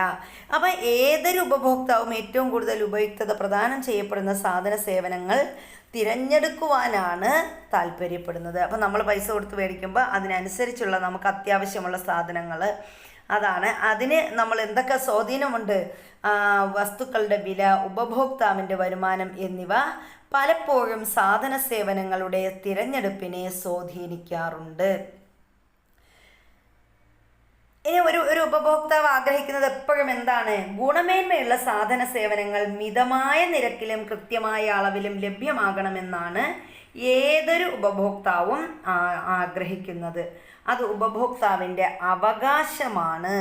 അപ്പം ഏതൊരു ഉപഭോക്താവും ഏറ്റവും കൂടുതൽ ഉപയുക്തത പ്രദാനം ചെയ്യപ്പെടുന്ന സാധന സേവനങ്ങൾ തിരഞ്ഞെടുക്കുവാനാണ് താല്പര്യപ്പെടുന്നത്. അപ്പം നമ്മൾ പൈസ കൊടുത്ത് മേടിക്കുമ്പോൾ അതിനനുസരിച്ചുള്ള നമുക്ക് അത്യാവശ്യമുള്ള സാധനങ്ങൾ അതാണ്. അതിന് നമ്മൾ എന്തൊക്കെ സ്വാധീനമുണ്ട്, വസ്തുക്കളുടെ വില, ഉപഭോക്താവിൻ്റെ വരുമാനം എന്നിവ പലപ്പോഴും സാധന സേവനങ്ങളുടെ തിരഞ്ഞെടുപ്പിനെ സ്വാധീനിക്കാറുണ്ട്. ഇനി ഒരു ഉപഭോക്താവ് ആഗ്രഹിക്കുന്നത് എപ്പോഴും എന്താണ്, ഗുണമേന്മയുള്ള സാധന സേവനങ്ങൾ മിതമായ നിരക്കിലും കൃത്യമായ അളവിലും ലഭ്യമാകണമെന്നാണ് ഏതൊരു ഉപഭോക്താവും ആഗ്രഹിക്കുന്നത്. അത് ഉപഭോക്താവിൻ്റെ അവകാശമാണ്.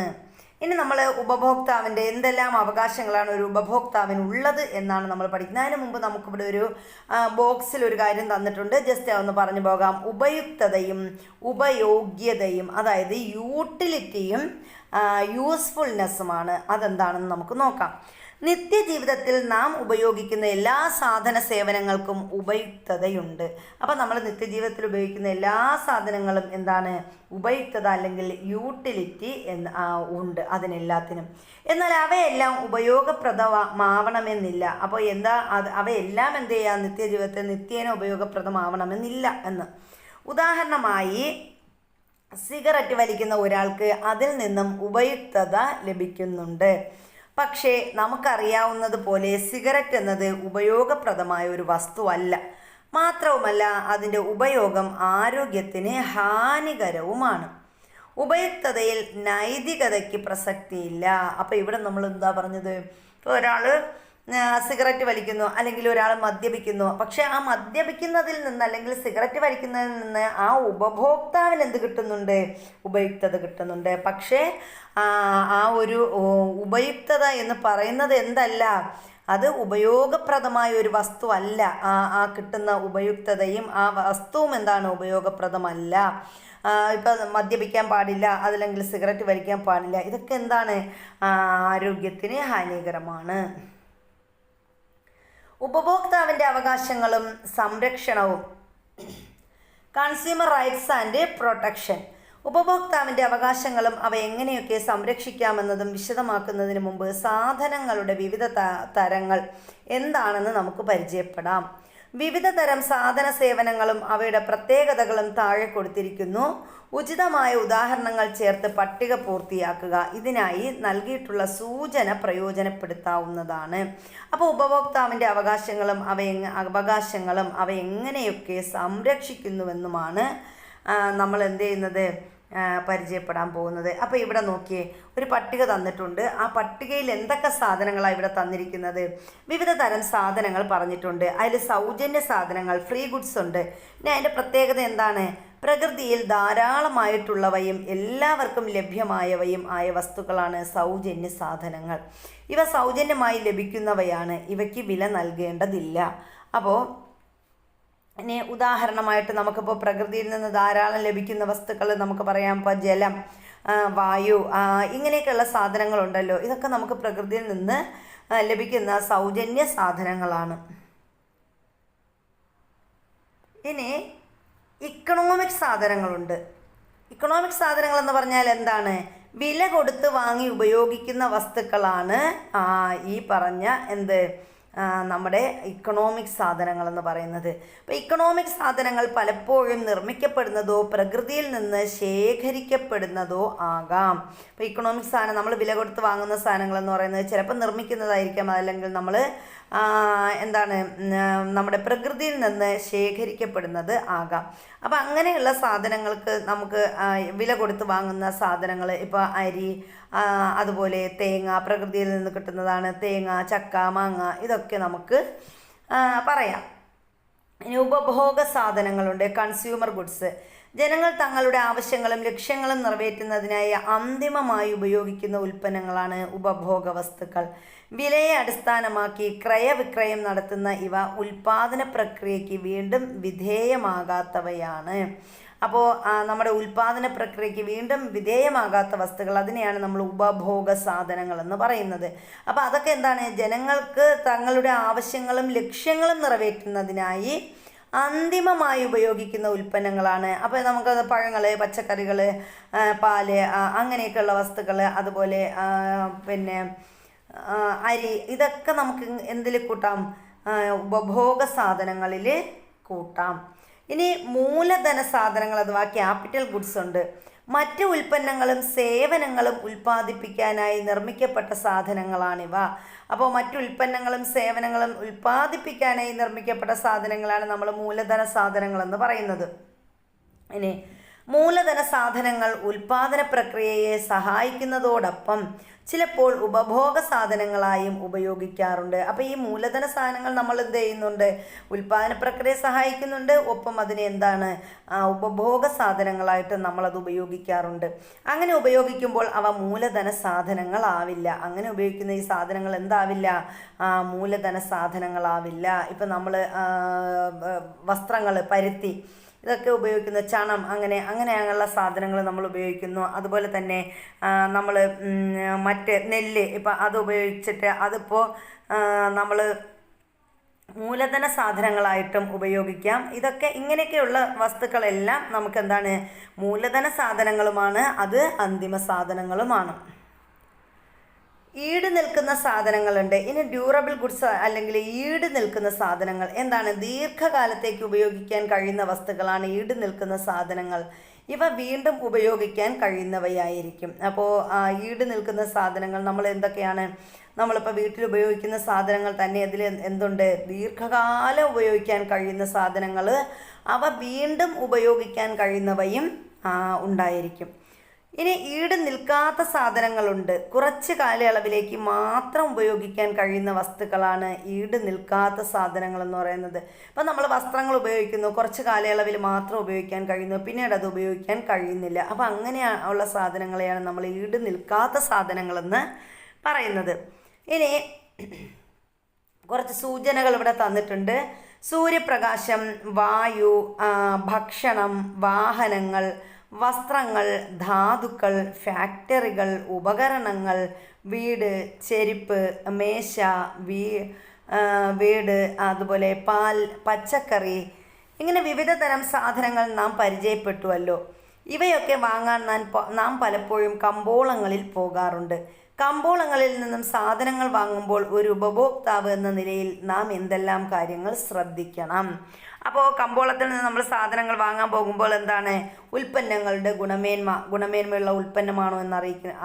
ഇനി നമ്മൾ ഉപഭോക്താവിൻ്റെ എന്തെല്ലാം അവകാശങ്ങളാണ് ഒരു ഉപഭോക്താവിനുള്ളത് എന്നാണ് നമ്മൾ പഠിക്കുന്നത്. അതിന് മുമ്പ് നമുക്കിവിടെ ഒരു ബോക്സിൽ ഒരു കാര്യം തന്നിട്ടുണ്ട്, ജസ്റ്റ് ഒന്ന് പറഞ്ഞു പോകാം. ഉപയുക്തതയും ഉപയോഗ്യതയും, അതായത് യൂട്ടിലിറ്റിയും യൂസ്ഫുൾനെസ്സുമാണ്. അതെന്താണെന്ന് നമുക്ക് നോക്കാം. നിത്യജീവിതത്തിൽ നാം ഉപയോഗിക്കുന്ന എല്ലാ സാധന സേവനങ്ങൾക്കും ഉപയുക്തതയുണ്ട്. അപ്പം നമ്മൾ നിത്യജീവിതത്തിൽ ഉപയോഗിക്കുന്ന എല്ലാ സാധനങ്ങളും എന്താണ്, ഉപയുക്തത അല്ലെങ്കിൽ യൂട്ടിലിറ്റി ഉണ്ട് അതിനെല്ലാത്തിനും. എന്നാൽ അവയെല്ലാം ഉപയോഗപ്രദമാവണമെന്നില്ല. അപ്പോൾ എന്താ, അവയെല്ലാം എന്ത് ചെയ്യുക, നിത്യജീവിതത്തിൽ നിത്യേന ഉപയോഗപ്രദമാവണമെന്നില്ല എന്ന്. ഉദാഹരണമായി സിഗരറ്റ് വലിക്കുന്ന ഒരാൾക്ക് അതിൽ നിന്നും ഉപയുക്തത ലഭിക്കുന്നുണ്ട്. പക്ഷേ നമുക്കറിയാവുന്നതുപോലെ സിഗരറ്റ് എന്നത് ഉപയോഗപ്രദമായ ഒരു വസ്തുവല്ല. മാത്രവുമല്ല അതിൻ്റെ ഉപയോഗം ആരോഗ്യത്തിന് ഹാനികരവുമാണ്. ഉപയുക്തതയിൽ നൈതികതയ്ക്ക് പ്രസക്തിയില്ല. അപ്പോൾ ഇവിടെ നമ്മൾ എന്താ പറഞ്ഞത്, ഇപ്പോൾ ഒരാൾ സിഗരറ്റ് വലിക്കുന്നു അല്ലെങ്കിൽ ഒരാൾ മദ്യപിക്കുന്നു. പക്ഷെ ആ മദ്യപിക്കുന്നതിൽ നിന്ന് അല്ലെങ്കിൽ സിഗരറ്റ് വലിക്കുന്നതിൽ നിന്ന് ആ ഉപഭോക്താവിന് എന്ത് കിട്ടുന്നുണ്ട്, ഉപയുക്തത കിട്ടുന്നുണ്ട്. പക്ഷേ ആ ഒരു ഉപയുക്തത എന്ന് പറയുന്നത് എന്തല്ല, അത് ഉപയോഗപ്രദമായ ഒരു വസ്തു അല്ല. ആ കിട്ടുന്ന ഉപയുക്തതയും ആ വസ്തുവും എന്താണ്, ഉപയോഗപ്രദമല്ല. ഇപ്പം മദ്യപിക്കാൻ പാടില്ല, അതല്ലെങ്കിൽ സിഗരറ്റ് വലിക്കാൻ പാടില്ല, ഇതൊക്കെ എന്താണ്, ആരോഗ്യത്തിന് ഹാനികരമാണ്. ഉപഭോക്താവിൻ്റെ അവകാശങ്ങളും സംരക്ഷണവും, കൺസ്യൂമർ റൈറ്റ്സ് ആൻഡ് പ്രൊട്ടക്ഷൻ. ഉപഭോക്താവിൻ്റെ അവകാശങ്ങളും അവ എങ്ങനെയൊക്കെ സംരക്ഷിക്കാമെന്നതും വിശദമാക്കുന്നതിന് മുമ്പ് സാധനങ്ങളുടെ വിവിധ തരങ്ങൾ എന്താണെന്ന് നമുക്ക് പരിചയപ്പെടാം. വിവിധ തരം സാധന സേവനങ്ങളും അവയുടെ പ്രത്യേകതകളും താഴെ കൊടുത്തിരിക്കുന്നു. ഉചിതമായ ഉദാഹരണങ്ങൾ ചേർത്ത് പട്ടിക പൂർത്തിയാക്കുക. ഇതിനായി നൽകിയിട്ടുള്ള സൂചന പ്രയോജനപ്പെടുത്താവുന്നതാണ്. അപ്പോൾ ഉപഭോക്താവിൻ്റെ അവകാശങ്ങളും അവ എങ്ങനെയൊക്കെ സംരക്ഷിക്കുന്നുവെന്നുമാണ് നമ്മൾ എന്ത് ചെയ്യുന്നത്, പരിചയപ്പെടാൻ പോകുന്നത്. അപ്പോൾ ഇവിടെ നോക്കിയേ, ഒരു പട്ടിക തന്നിട്ടുണ്ട്. ആ പട്ടികയിൽ എന്തൊക്കെ സാധനങ്ങളാണ് ഇവിടെ തന്നിരിക്കുന്നത്? വിവിധ തരം സാധനങ്ങൾ പറഞ്ഞിട്ടുണ്ട്. അതിൽ സൗജന്യ സാധനങ്ങൾ, ഫ്രീ ഗുഡ്സ് ഉണ്ട്. ഇനി അതിൻ്റെ പ്രത്യേകത എന്താണ്? പ്രകൃതിയിൽ ധാരാളമായിട്ടുള്ളവയും എല്ലാവർക്കും ലഭ്യമായവയും ആയ വസ്തുക്കളാണ് സൗജന്യ സാധനങ്ങൾ. ഇവ സൗജന്യമായി ലഭിക്കുന്നവയാണ്. ഇവയ്ക്ക് വില നൽകേണ്ടതില്ല. അപ്പോൾ ഇനി ഉദാഹരണമായിട്ട് നമുക്കിപ്പോൾ പ്രകൃതിയിൽ നിന്ന് ധാരാളം ലഭിക്കുന്ന വസ്തുക്കൾ നമുക്ക് പറയാം. ഇപ്പോൾ ജലം, വായു, ഇങ്ങനെയൊക്കെയുള്ള സാധനങ്ങളുണ്ടല്ലോ. ഇതൊക്കെ നമുക്ക് പ്രകൃതിയിൽ നിന്ന് ലഭിക്കുന്ന സൗജന്യ സാധനങ്ങളാണ്. ഇനി ഇക്കണോമിക് സാധനങ്ങളുണ്ട്. ഇക്കണോമിക് സാധനങ്ങൾ എന്ന് പറഞ്ഞാൽ എന്താണ്? വില കൊടുത്ത് വാങ്ങി ഉപയോഗിക്കുന്ന വസ്തുക്കളാണ് ഈ പറഞ്ഞ നമ്മുടെ ഇക്കണോമിക് സാധനങ്ങൾ എന്ന് പറയുന്നത്. അപ്പോൾ ഇക്കണോമിക് സാധനങ്ങൾ പലപ്പോഴും നിർമ്മിക്കപ്പെടുന്നതോ പ്രകൃതിയിൽ നിന്ന് ശേഖരിക്കപ്പെടുന്നതോ ആകാം. അപ്പോൾ ഇക്കണോമിക് സാധനം നമ്മൾ വില കൊടുത്ത് വാങ്ങുന്ന സാധനങ്ങൾ എന്ന് പറയുന്നത് ചിലപ്പോൾ നിർമ്മിക്കുന്നതായിരിക്കാം, അല്ലെങ്കിൽ നമ്മൾ നമ്മുടെ പ്രകൃതിയിൽ നിന്ന് ശേഖരിക്കപ്പെടുന്നത് ആകാം. അപ്പോൾ അങ്ങനെയുള്ള സാധനങ്ങൾക്ക് നമുക്ക് വില കൊടുത്ത് വാങ്ങുന്ന സാധനങ്ങൾ, ഇപ്പോൾ അരി, അതുപോലെ തേങ്ങ, പ്രകൃതിയിൽ നിന്ന് കിട്ടുന്നതാണ്. തേങ്ങ, ചക്ക, മാങ്ങ, ഇതൊക്കെ നമുക്ക് പറയാം. ഇനി ഉപഭോഗ സാധനങ്ങളുണ്ട്, കൺസ്യൂമർ ഗുഡ്സ്. ജനങ്ങൾ തങ്ങളുടെ ആവശ്യങ്ങളും ലക്ഷ്യങ്ങളും നിറവേറ്റുന്നതിനായി അന്തിമമായി ഉപയോഗിക്കുന്ന ഉൽപ്പന്നങ്ങളാണ് ഉപഭോഗ വസ്തുക്കൾ. വിലയെ അടിസ്ഥാനമാക്കി ക്രയവിക്രയം നടത്തുന്ന ഇവ ഉൽപാദന പ്രക്രിയയ്ക്ക് വീണ്ടും വിധേയമാകാത്തവയാണ്. അപ്പോൾ നമ്മുടെ ഉൽപാദന പ്രക്രിയയ്ക്ക് വീണ്ടും വിധേയമാകാത്ത വസ്തുക്കൾ, അതിനെയാണ് നമ്മൾ ഉപഭോഗ സാധനങ്ങൾ എന്ന് പറയുന്നത്. അപ്പോൾ അതൊക്കെ എന്താണ്? ജനങ്ങൾക്ക് തങ്ങളുടെ ആവശ്യങ്ങളും ലക്ഷ്യങ്ങളും നിറവേറ്റുന്നതിനായി അന്തിമമായി ഉപയോഗിക്കുന്ന ഉൽപ്പന്നങ്ങളാണ്. അപ്പോൾ നമുക്ക് പഴങ്ങൾ, പച്ചക്കറികൾ, പാല്, അങ്ങനെയൊക്കെയുള്ള വസ്തുക്കൾ, അതുപോലെ പിന്നെ അരി, ഇതൊക്കെ നമുക്ക് എന്തിൽ കൂട്ടാം? ഉപഭോഗ സാധനങ്ങളിൽ കൂട്ടാം. ഇനി മൂലധന സാധനങ്ങൾ അഥവാ ക്യാപിറ്റൽ ഗുഡ്സ് ഉണ്ട്. മറ്റ് ഉൽപ്പന്നങ്ങളും സേവനങ്ങളും ഉൽപ്പാദിപ്പിക്കാനായി നിർമ്മിക്കപ്പെട്ട സാധനങ്ങളാണിവ. അപ്പോൾ മറ്റു ഉൽപ്പന്നങ്ങളും സേവനങ്ങളും ഉൽപ്പാദിപ്പിക്കാനായി നിർമ്മിക്കപ്പെട്ട സാധനങ്ങളാണ് നമ്മൾ മൂലധന സാധനങ്ങൾ എന്ന് പറയുന്നത്. ഇനി മൂലധന സാധനങ്ങൾ ഉൽപാദന പ്രക്രിയയെ സഹായിക്കുന്നതോടൊപ്പം ചിലപ്പോൾ ഉപഭോഗ സാധനങ്ങളായും ഉപയോഗിക്കാറുണ്ട്. അപ്പോൾ ഈ മൂലധന സാധനങ്ങൾ നമ്മൾ എന്ത് ചെയ്യുന്നുണ്ട്? ഉൽപാദന പ്രക്രിയയെ സഹായിക്കുന്നുണ്ട്, ഒപ്പം അതിനെ ഉപഭോഗ സാധനങ്ങളായിട്ട് നമ്മളത് ഉപയോഗിക്കാറുണ്ട്. അങ്ങനെ ഉപയോഗിക്കുമ്പോൾ അവ മൂലധന സാധനങ്ങളാവില്ല. അങ്ങനെ ഉപയോഗിക്കുന്ന ഈ സാധനങ്ങൾ എന്താവില്ല? മൂലധന സാധനങ്ങളാവില്ല. ഇപ്പം നമ്മൾ വസ്ത്രങ്ങൾ, പരുത്തി, ഇതൊക്കെ ഉപയോഗിക്കുന്ന ചണം, അങ്ങനെയുള്ള സാധനങ്ങൾ നമ്മൾ ഉപയോഗിക്കുന്നു. അതുപോലെ തന്നെ നമ്മൾ മറ്റ് നെല്ല്, ഇപ്പം അത് ഉപയോഗിച്ചിട്ട് അതിപ്പോൾ നമ്മൾ മൂലധന സാധനങ്ങളായിട്ടും ഉപയോഗിക്കാം. ഇതൊക്കെ ഇങ്ങനെയൊക്കെയുള്ള വസ്തുക്കളെല്ലാം നമുക്കെന്താണ്? മൂലധന സാധനങ്ങളുമാണ്, അത് അന്തിമ സാധനങ്ങളുമാണ്. ഈട് നിൽക്കുന്ന സാധനങ്ങളുണ്ട്. ഇനി ഡ്യൂറബിൾ ഗുഡ്സ് അല്ലെങ്കിൽ ഈട് നിൽക്കുന്ന സാധനങ്ങൾ എന്താണ്? ദീർഘകാലത്തേക്ക് ഉപയോഗിക്കാൻ കഴിയുന്ന വസ്തുക്കളാണ് ഈട് നിൽക്കുന്ന സാധനങ്ങൾ. ഇവ വീണ്ടും ഉപയോഗിക്കാൻ കഴിയുന്നവയായിരിക്കും. അപ്പോൾ ഈട് നിൽക്കുന്ന സാധനങ്ങൾ നമ്മൾ എന്തൊക്കെയാണ്? നമ്മളിപ്പോൾ വീട്ടിൽ ഉപയോഗിക്കുന്ന സാധനങ്ങൾ തന്നെ അതിൽ എന്തുണ്ട്? ദീർഘകാലം ഉപയോഗിക്കാൻ കഴിയുന്ന സാധനങ്ങൾ, അവ വീണ്ടും ഉപയോഗിക്കാൻ കഴിയുന്നവയും ഉണ്ടായിരിക്കും. ഇനി ഈട് നിൽക്കാത്ത സാധനങ്ങളുണ്ട്. കുറച്ച് കാലയളവിലേക്ക് മാത്രം ഉപയോഗിക്കാൻ കഴിയുന്ന വസ്തുക്കളാണ് ഈട് നിൽക്കാത്ത സാധനങ്ങൾ എന്ന് പറയുന്നത്. ഇപ്പം നമ്മൾ വസ്ത്രങ്ങൾ ഉപയോഗിക്കുന്നു, കുറച്ച് കാലയളവിൽ മാത്രം ഉപയോഗിക്കാൻ കഴിയുന്നു, പിന്നീട് അത് ഉപയോഗിക്കാൻ കഴിയുന്നില്ല. അപ്പം അങ്ങനെയുള്ള സാധനങ്ങളെയാണ് നമ്മൾ ഈട് നിൽക്കാത്ത സാധനങ്ങളെന്ന് പറയുന്നത്. ഇനി കുറച്ച് സൂചനകൾ ഇവിടെ തന്നിട്ടുണ്ട്. സൂര്യപ്രകാശം, വായു, ഭക്ഷണം, വാഹനങ്ങൾ, വസ്ത്രങ്ങൾ, ധാതുക്കൾ, ഫാക്ടറികൾ, ഉപകരണങ്ങൾ, വീട്, ചെരുപ്പ്, മേശ, വീട്, അതുപോലെ പാൽ, പച്ചക്കറി, ഇങ്ങനെ വിവിധ തരം സാധനങ്ങൾ നാം പരിചയപ്പെട്ടുവല്ലോ. ഇവയൊക്കെ വാങ്ങാൻ നാം പലപ്പോഴും കമ്പോളങ്ങളിൽ പോകാറുണ്ട്. കമ്പോളങ്ങളിൽ നിന്നും സാധനങ്ങൾ വാങ്ങുമ്പോൾ ഒരു ഉപഭോക്താവ് എന്ന നിലയിൽ നാം എന്തെല്ലാം കാര്യങ്ങൾ ശ്രദ്ധിക്കണം? അപ്പോൾ കമ്പോളത്തിൽ നിന്ന് നമ്മൾ സാധനങ്ങൾ വാങ്ങാൻ പോകുമ്പോൾ എന്താണ്, ഉൽപ്പന്നങ്ങളുടെ ഗുണമേന്മയുള്ള ഉൽപ്പന്നമാണോ എന്ന്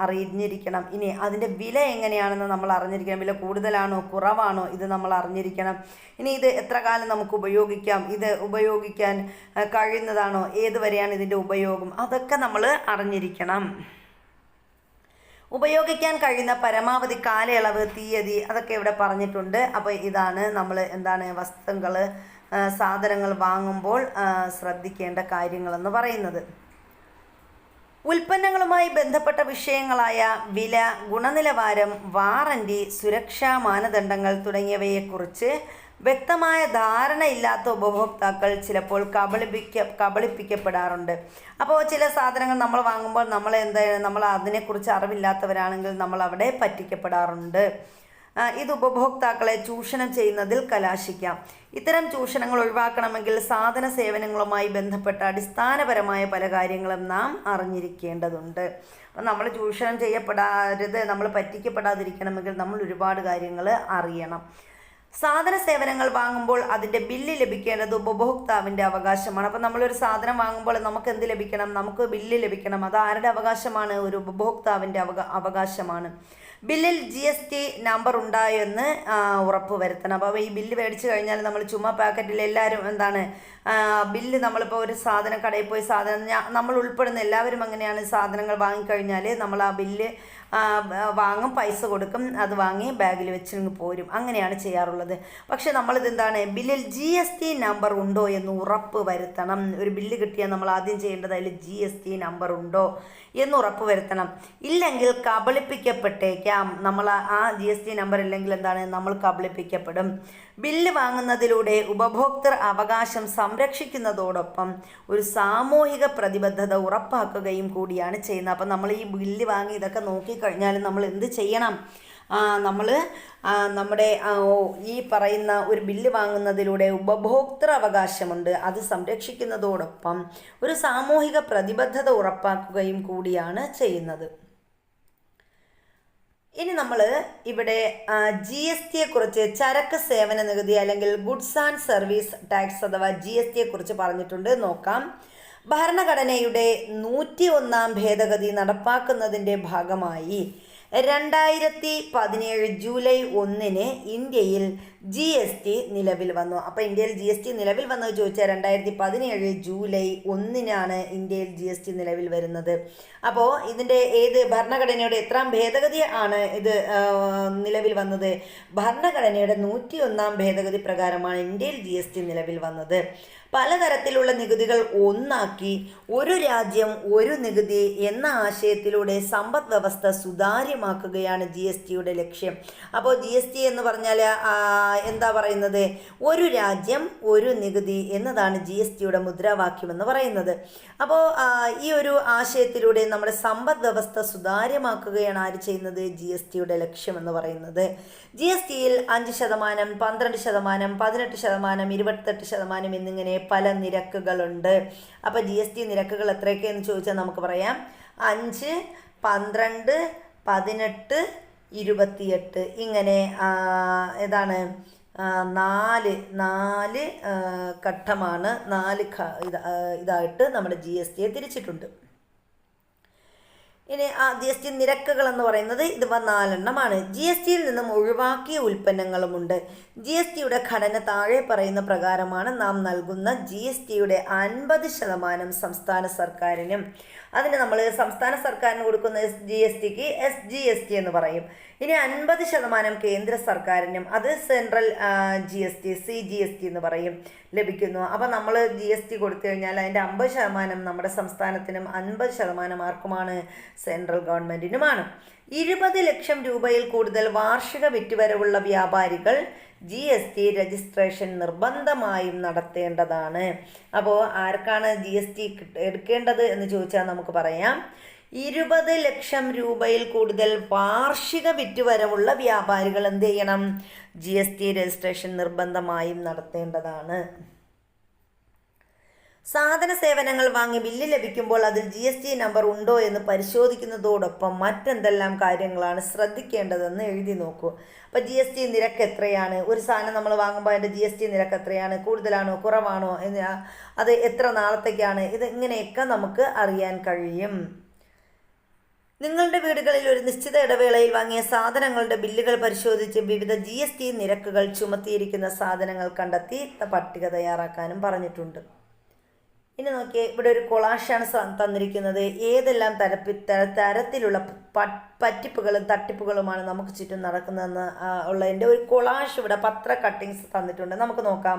അറിഞ്ഞിരിക്കണം. ഇനി അതിൻ്റെ വില എങ്ങനെയാണെന്ന് നമ്മൾ അറിഞ്ഞിരിക്കണം. വില കൂടുതലാണോ കുറവാണോ ഇത് നമ്മൾ അറിഞ്ഞിരിക്കണം. ഇനി ഇത് എത്ര കാലം നമുക്ക് ഉപയോഗിക്കാം, ഇത് ഉപയോഗിക്കാൻ കഴിയുന്നതാണോ, ഏതുവരെയാണ് ഇതിൻ്റെ ഉപയോഗം, അതൊക്കെ നമ്മൾ അറിഞ്ഞിരിക്കണം. ഉപയോഗിക്കാൻ കഴിയുന്ന പരമാവധി കാലയളവ്, തീയതി, അതൊക്കെ ഇവിടെ പറഞ്ഞിട്ടുണ്ട്. അപ്പോൾ ഇതാണ് നമ്മൾ വസ്തുക്കൾ, സാധനങ്ങൾ വാങ്ങുമ്പോൾ ശ്രദ്ധിക്കേണ്ട കാര്യങ്ങളെന്ന് പറയുന്നത്. ഉൽപ്പന്നങ്ങളുമായി ബന്ധപ്പെട്ട വിഷയങ്ങളായ വില, ഗുണനിലവാരം, വാറണ്ടി, സുരക്ഷാ മാനദണ്ഡങ്ങൾ തുടങ്ങിയവയെക്കുറിച്ച് വ്യക്തമായ ധാരണയില്ലാത്ത ഉപഭോക്താക്കൾ ചിലപ്പോൾ കബളിപ്പിക്കപ്പെടാറുണ്ട്. അപ്പോൾ ചില സാധനങ്ങൾ നമ്മൾ വാങ്ങുമ്പോൾ നമ്മൾ അതിനെക്കുറിച്ച് അറിവില്ലാത്തവരാണെങ്കിൽ നമ്മൾ അവിടെ പറ്റിക്കപ്പെടാറുണ്ട്. ഇത് ഉപഭോക്താക്കളെ ചൂഷണം ചെയ്യുന്നതിൽ കലാശിക്കാം. ഇത്തരം ചൂഷണങ്ങൾ ഒഴിവാക്കണമെങ്കിൽ സാധന സേവനങ്ങളുമായി ബന്ധപ്പെട്ട അടിസ്ഥാനപരമായ പല കാര്യങ്ങളും നാം അറിഞ്ഞിരിക്കേണ്ടതുണ്ട്. അപ്പം നമ്മൾ ചൂഷണം ചെയ്യപ്പെടരുത്, നമ്മൾ പറ്റിക്കപ്പെടാതിരിക്കണമെങ്കിൽ നമ്മൾ ഒരുപാട് കാര്യങ്ങൾ അറിയണം. സാധന സേവനങ്ങൾ വാങ്ങുമ്പോൾ അതിൻ്റെ ബില്ല് ലഭിക്കേണ്ടത് ഉപഭോക്താവിൻ്റെ അവകാശമാണ്. അപ്പോൾ നമ്മളൊരു സാധനം വാങ്ങുമ്പോൾ നമുക്ക് എന്ത് ലഭിക്കണം, നമുക്ക് ബില്ല് ലഭിക്കണം. അത് ആരുടെ അവകാശമാണ്? ഒരു ഉപഭോക്താവിൻ്റെ അവകാശമാണ്. ബില്ലിൽ GST നമ്പർ ഉണ്ടായോ എന്ന് ഉറപ്പ് വരുത്തണം. അപ്പോൾ ഈ ബില്ല് മേടിച്ച് കഴിഞ്ഞാൽ നമ്മൾ ചുമ്മാ പാക്കറ്റിൽ എല്ലാവരും ബില്ല്, നമ്മളിപ്പോൾ ഒരു സാധനം കടയിൽ പോയി നമ്മൾ ഉൾപ്പെടുന്ന എല്ലാവരും അങ്ങനെയാണ്. സാധനങ്ങൾ വാങ്ങിക്കഴിഞ്ഞാൽ നമ്മൾ ആ ബില്ല് വാങ്ങും, പൈസ കൊടുക്കും, അത് വാങ്ങി ബാഗിൽ വെച്ച് പോരും, അങ്ങനെയാണ് ചെയ്യാറുള്ളത്. പക്ഷെ നമ്മളിത് ബില്ലിൽ GST നമ്പർ ഉണ്ടോ എന്ന് ഉറപ്പ് വരുത്തണം. ഒരു ബില്ല് കിട്ടിയാൽ നമ്മൾ ആദ്യം ചെയ്യേണ്ടത് അതിൽ GST നമ്പർ ഉണ്ടോ എന്ന് ഉറപ്പ് വരുത്തണം. ഇല്ലെങ്കിൽ കബളിപ്പിക്കപ്പെട്ടേക്കാം. നമ്മൾ ആ GST നമ്പർ ഇല്ലെങ്കിൽ നമ്മൾ കബളിപ്പിക്കപ്പെടും. ബില്ല് വാങ്ങുന്നതിലൂടെ ഉപഭോക്തൃ അവകാശം സംരക്ഷിക്കുന്നതോടൊപ്പം ഒരു സാമൂഹിക പ്രതിബദ്ധത ഉറപ്പാക്കുകയും കൂടിയാണ് ചെയ്യുന്നത്. അപ്പം നമ്മൾ ഈ ബില്ല് വാങ്ങി ഇതൊക്കെ നോക്കിക്കഴിഞ്ഞാൽ നമ്മൾ എന്ത് ചെയ്യണം? നമ്മൾ നമ്മുടെ ഈ പറയുന്ന ഒരു ബില്ല് വാങ്ങുന്നതിലൂടെ ഉപഭോക്തൃ അവകാശമുണ്ട്, അത് സംരക്ഷിക്കുന്നതോടൊപ്പം ഒരു സാമൂഹിക പ്രതിബദ്ധത ഉറപ്പാക്കുകയും കൂടിയാണ് ചെയ്യുന്നത്. ഇനി നമ്മൾ ഇവിടെ GSTയെക്കുറിച്ച്, ചരക്ക് സേവന നികുതി അല്ലെങ്കിൽ ഗുഡ്സ് ആൻഡ് സർവീസ് ടാക്സ് അഥവാ GSTയെക്കുറിച്ച് പറഞ്ഞിട്ടുണ്ട്, നോക്കാം. ഭരണഘടനയുടെ 101-ാം ഭേദഗതി നടപ്പാക്കുന്നതിൻ്റെ ഭാഗമായി 2017 ജൂലൈ 1 ഇന്ത്യയിൽ GST നിലവിൽ വന്നു. അപ്പോൾ ഇന്ത്യയിൽ GST നിലവിൽ വന്നത് ചോദിച്ചാൽ 2017 ജൂലൈ 1 ഇന്ത്യയിൽ GST നിലവിൽ വരുന്നത്. അപ്പോൾ ഇതിൻ്റെ ഭരണഘടനയുടെ എത്രാം ഭേദഗതി ആണ് ഇത് നിലവിൽ വന്നത്? ഭരണഘടനയുടെ 101-ാം ഭേദഗതി പ്രകാരമാണ് ഇന്ത്യയിൽ GST നിലവിൽ വന്നത്. പലതരത്തിലുള്ള നികുതികൾ ഒന്നാക്കി ഒരു രാജ്യം ഒരു നികുതി എന്ന ആശയത്തിലൂടെ സമ്പദ് വ്യവസ്ഥ സുതാര്യമാക്കുകയാണ് GSTയുടെ ലക്ഷ്യം. അപ്പോൾ GST എന്ന് പറഞ്ഞാൽ എന്താ പറയുന്നത്? ഒരു രാജ്യം ഒരു നികുതി എന്നതാണ് GSTയുടെ മുദ്രാവാക്യം എന്ന് പറയുന്നത്. അപ്പോൾ ഈ ഒരു ആശയത്തിലൂടെ നമ്മുടെ സമ്പദ് വ്യവസ്ഥ സുതാര്യമാക്കുകയാണ് ആര് ചെയ്യുന്നത്? GSTയുടെ ലക്ഷ്യം എന്ന് പറയുന്നത്. GSTയിൽ 5%, 12%, 18%, 28% എന്നിങ്ങനെ പല നിരക്കുകളുണ്ട്. അപ്പോൾ GST നിരക്കുകൾ എത്രയൊക്കെ എന്ന് ചോദിച്ചാൽ നമുക്ക് പറയാം 5, 12, 18, 28 ഇങ്ങനെ നാല് ഘട്ടമാണ്. ഇതായിട്ട് നമ്മുടെ GSTയെ തിരിച്ചിട്ടുണ്ട്. ഇനി GST നിരക്കുകൾ എന്ന് പറയുന്നത് ഇത് 4 GSTയിൽ നിന്നും ഒഴിവാക്കിയ ഉൽപ്പന്നങ്ങളുമുണ്ട്. GSTയുടെ ഘടന താഴെ പറയുന്ന പ്രകാരമാണ്. നാം നൽകുന്ന GSTയുടെ 50% സംസ്ഥാന സർക്കാരിനും, അതിന് നമ്മൾ സംസ്ഥാന സർക്കാരിന് കൊടുക്കുന്ന GSTക്ക് SGST എന്ന് പറയും. ഇനി 50% കേന്ദ്ര സർക്കാരിനും, അത് സെൻട്രൽ GST CGST എന്ന് പറയും, ലഭിക്കുന്നു. അപ്പോൾ നമ്മൾ GST കൊടുത്തു കഴിഞ്ഞാൽ അതിൻ്റെ 50% നമ്മുടെ സംസ്ഥാനത്തിനും 50% ആർക്കുമാണ്? സെൻട്രൽ ഗവൺമെൻറ്റിനുമാണ്. 20 ലക്ഷം രൂപയിൽ കൂടുതൽ വാർഷിക വിറ്റുവരവുള്ള വ്യാപാരികൾ GST രജിസ്ട്രേഷൻ നിർബന്ധമായും നടത്തേണ്ടതാണ്. അപ്പോൾ ആർക്കാണ് GST എടുക്കേണ്ടത് എന്ന് ചോദിച്ചാൽ നമുക്ക് പറയാം 20 ലക്ഷം രൂപയിൽ കൂടുതൽ വാർഷിക വിറ്റുവരവുള്ള വ്യാപാരികൾ എന്ത് ചെയ്യണം? GST രജിസ്ട്രേഷൻ നിർബന്ധമായും നടത്തേണ്ടതാണ്. സാധന സേവനങ്ങൾ വാങ്ങി ബില്ല് ലഭിക്കുമ്പോൾ അതിൽ GST നമ്പർ ഉണ്ടോ എന്ന് പരിശോധിക്കുന്നതോടൊപ്പം മറ്റെന്തെല്ലാം കാര്യങ്ങളാണ് ശ്രദ്ധിക്കേണ്ടതെന്ന് എഴുതി നോക്കൂ. അപ്പോൾ GST നിരക്ക് എത്രയാണ്, ഒരു സാധനം നമ്മൾ വാങ്ങുമ്പോൾ അതിൻ്റെ GST നിരക്ക് എത്രയാണ്, കൂടുതലാണോ കുറവാണോ എന്ന്, അത് എത്ര നാളത്തേക്കാണ്, ഇത് ഇങ്ങനെയൊക്കെ നമുക്ക് അറിയാൻ കഴിയും. നിങ്ങളുടെ വീടുകളിൽ ഒരു നിശ്ചിത ഇടവേളയിൽ വാങ്ങിയ സാധനങ്ങളുടെ ബില്ലുകൾ പരിശോധിച്ച് വിവിധ GST നിരക്കുകൾ ചുമത്തിയിരിക്കുന്ന സാധനങ്ങൾ കണ്ടെത്തി പട്ടിക തയ്യാറാക്കാനും പറഞ്ഞിട്ടുണ്ട്. ഇനി നോക്കിയേ, ഇവിടെ ഒരു കൊളാഷാണ് തന്നിരിക്കുന്നത്. ഏതെല്ലാം തരത്തിലുള്ള പറ്റിപ്പുകളും തട്ടിപ്പുകളുമാണ് നമുക്ക് ചുറ്റും നടക്കുന്നതെന്ന് ഉള്ളതിൻ്റെ ഒരു കൊളാഷ് ഇവിടെ പത്ര കട്ടിങ്സ് തന്നിട്ടുണ്ട്. നമുക്ക് നോക്കാം.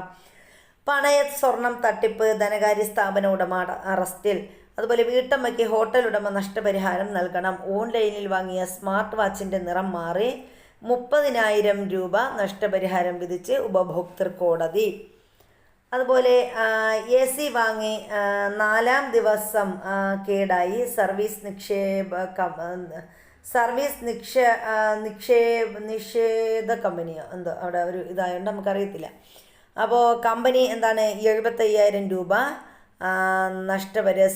പണയ സ്വർണം തട്ടിപ്പ്, ധനകാര്യ സ്ഥാപന ഉടമ അറസ്റ്റിൽ. അതുപോലെ വീട്ടമ്മയ്ക്ക് ഹോട്ടൽ ഉടമ നഷ്ടപരിഹാരം നൽകണം. ഓൺലൈനിൽ വാങ്ങിയ സ്മാർട്ട് വാച്ചിൻ്റെ നിറം മാറി 30,000 രൂപ നഷ്ടപരിഹാരം വിധിച്ച് ഉപഭോക്തൃ കോടതി. അതുപോലെ AC വാങ്ങി 4-ാം ദിവസം കേടായി. നിഷേധ കമ്പനിയോ എന്തോ അവിടെ ഒരു ഇതായതുകൊണ്ട് നമുക്കറിയത്തില്ല. അപ്പോൾ കമ്പനി എന്താണ് 75,000 രൂപ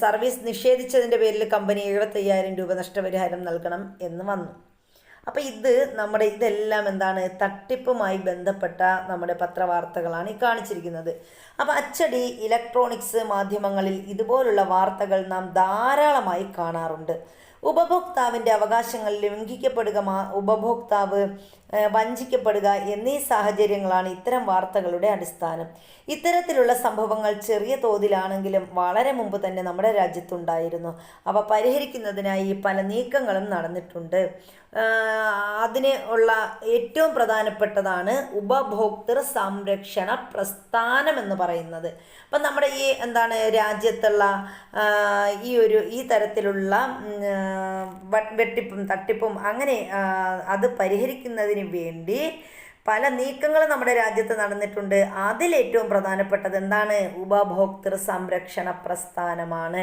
സർവീസ് നിഷേധിച്ചതിൻ്റെ പേരിൽ കമ്പനി 75,000 രൂപ നഷ്ടപരിഹാരം നൽകണം എന്ന് വന്നു. അപ്പോൾ ഇതെല്ലാം എന്താണ്, തട്ടിപ്പുമായി ബന്ധപ്പെട്ട നമ്മുടെ പത്രവാർത്തകളാണ് ഈ കാണിച്ചിരിക്കുന്നത്. അപ്പോൾ അച്ചടി, ഇലക്ട്രോണിക്സ് മാധ്യമങ്ങളിൽ ഇതുപോലുള്ള വാർത്തകൾ നാം ധാരാളമായി കാണാറുണ്ട്. ഉപഭോക്താവിൻ്റെ അവകാശങ്ങൾ ലംഘിക്കപ്പെടുക, ഉപഭോക്താവ് വഞ്ചിക്കപ്പെടുക എന്നീ സാഹചര്യങ്ങളാണ് ഇത്തരം വാർത്തകളുടെ അടിസ്ഥാനം. ഇത്തരത്തിലുള്ള സംഭവങ്ങൾ ചെറിയ തോതിലാണെങ്കിലും വളരെ മുമ്പ് തന്നെ നമ്മുടെ രാജ്യത്തുണ്ടായിരുന്നു. അവ പരിഹരിക്കുന്നതിനായി പല നീക്കങ്ങളും നടന്നിട്ടുണ്ട്. അതിന് ഉള്ള ഏറ്റവും പ്രധാനപ്പെട്ടതാണ് ഉപഭോക്തൃ സംരക്ഷണ പ്രസ്ഥാനം എന്ന് പറയുന്നത്. അപ്പം നമ്മുടെ ഈ രാജ്യത്തുള്ള ഈ തരത്തിലുള്ള വെട്ടിപ്പും തട്ടിപ്പും അങ്ങനെ അത് പരിഹരിക്കുന്നതിന് വേണ്ടി പല നീക്കങ്ങളും നമ്മുടെ രാജ്യത്ത് നടന്നിട്ടുണ്ട്. അതിലേറ്റവും പ്രധാനപ്പെട്ടത് എന്താണ്, ഉപഭോക്തൃ സംരക്ഷണ പ്രസ്ഥാനമാണ്.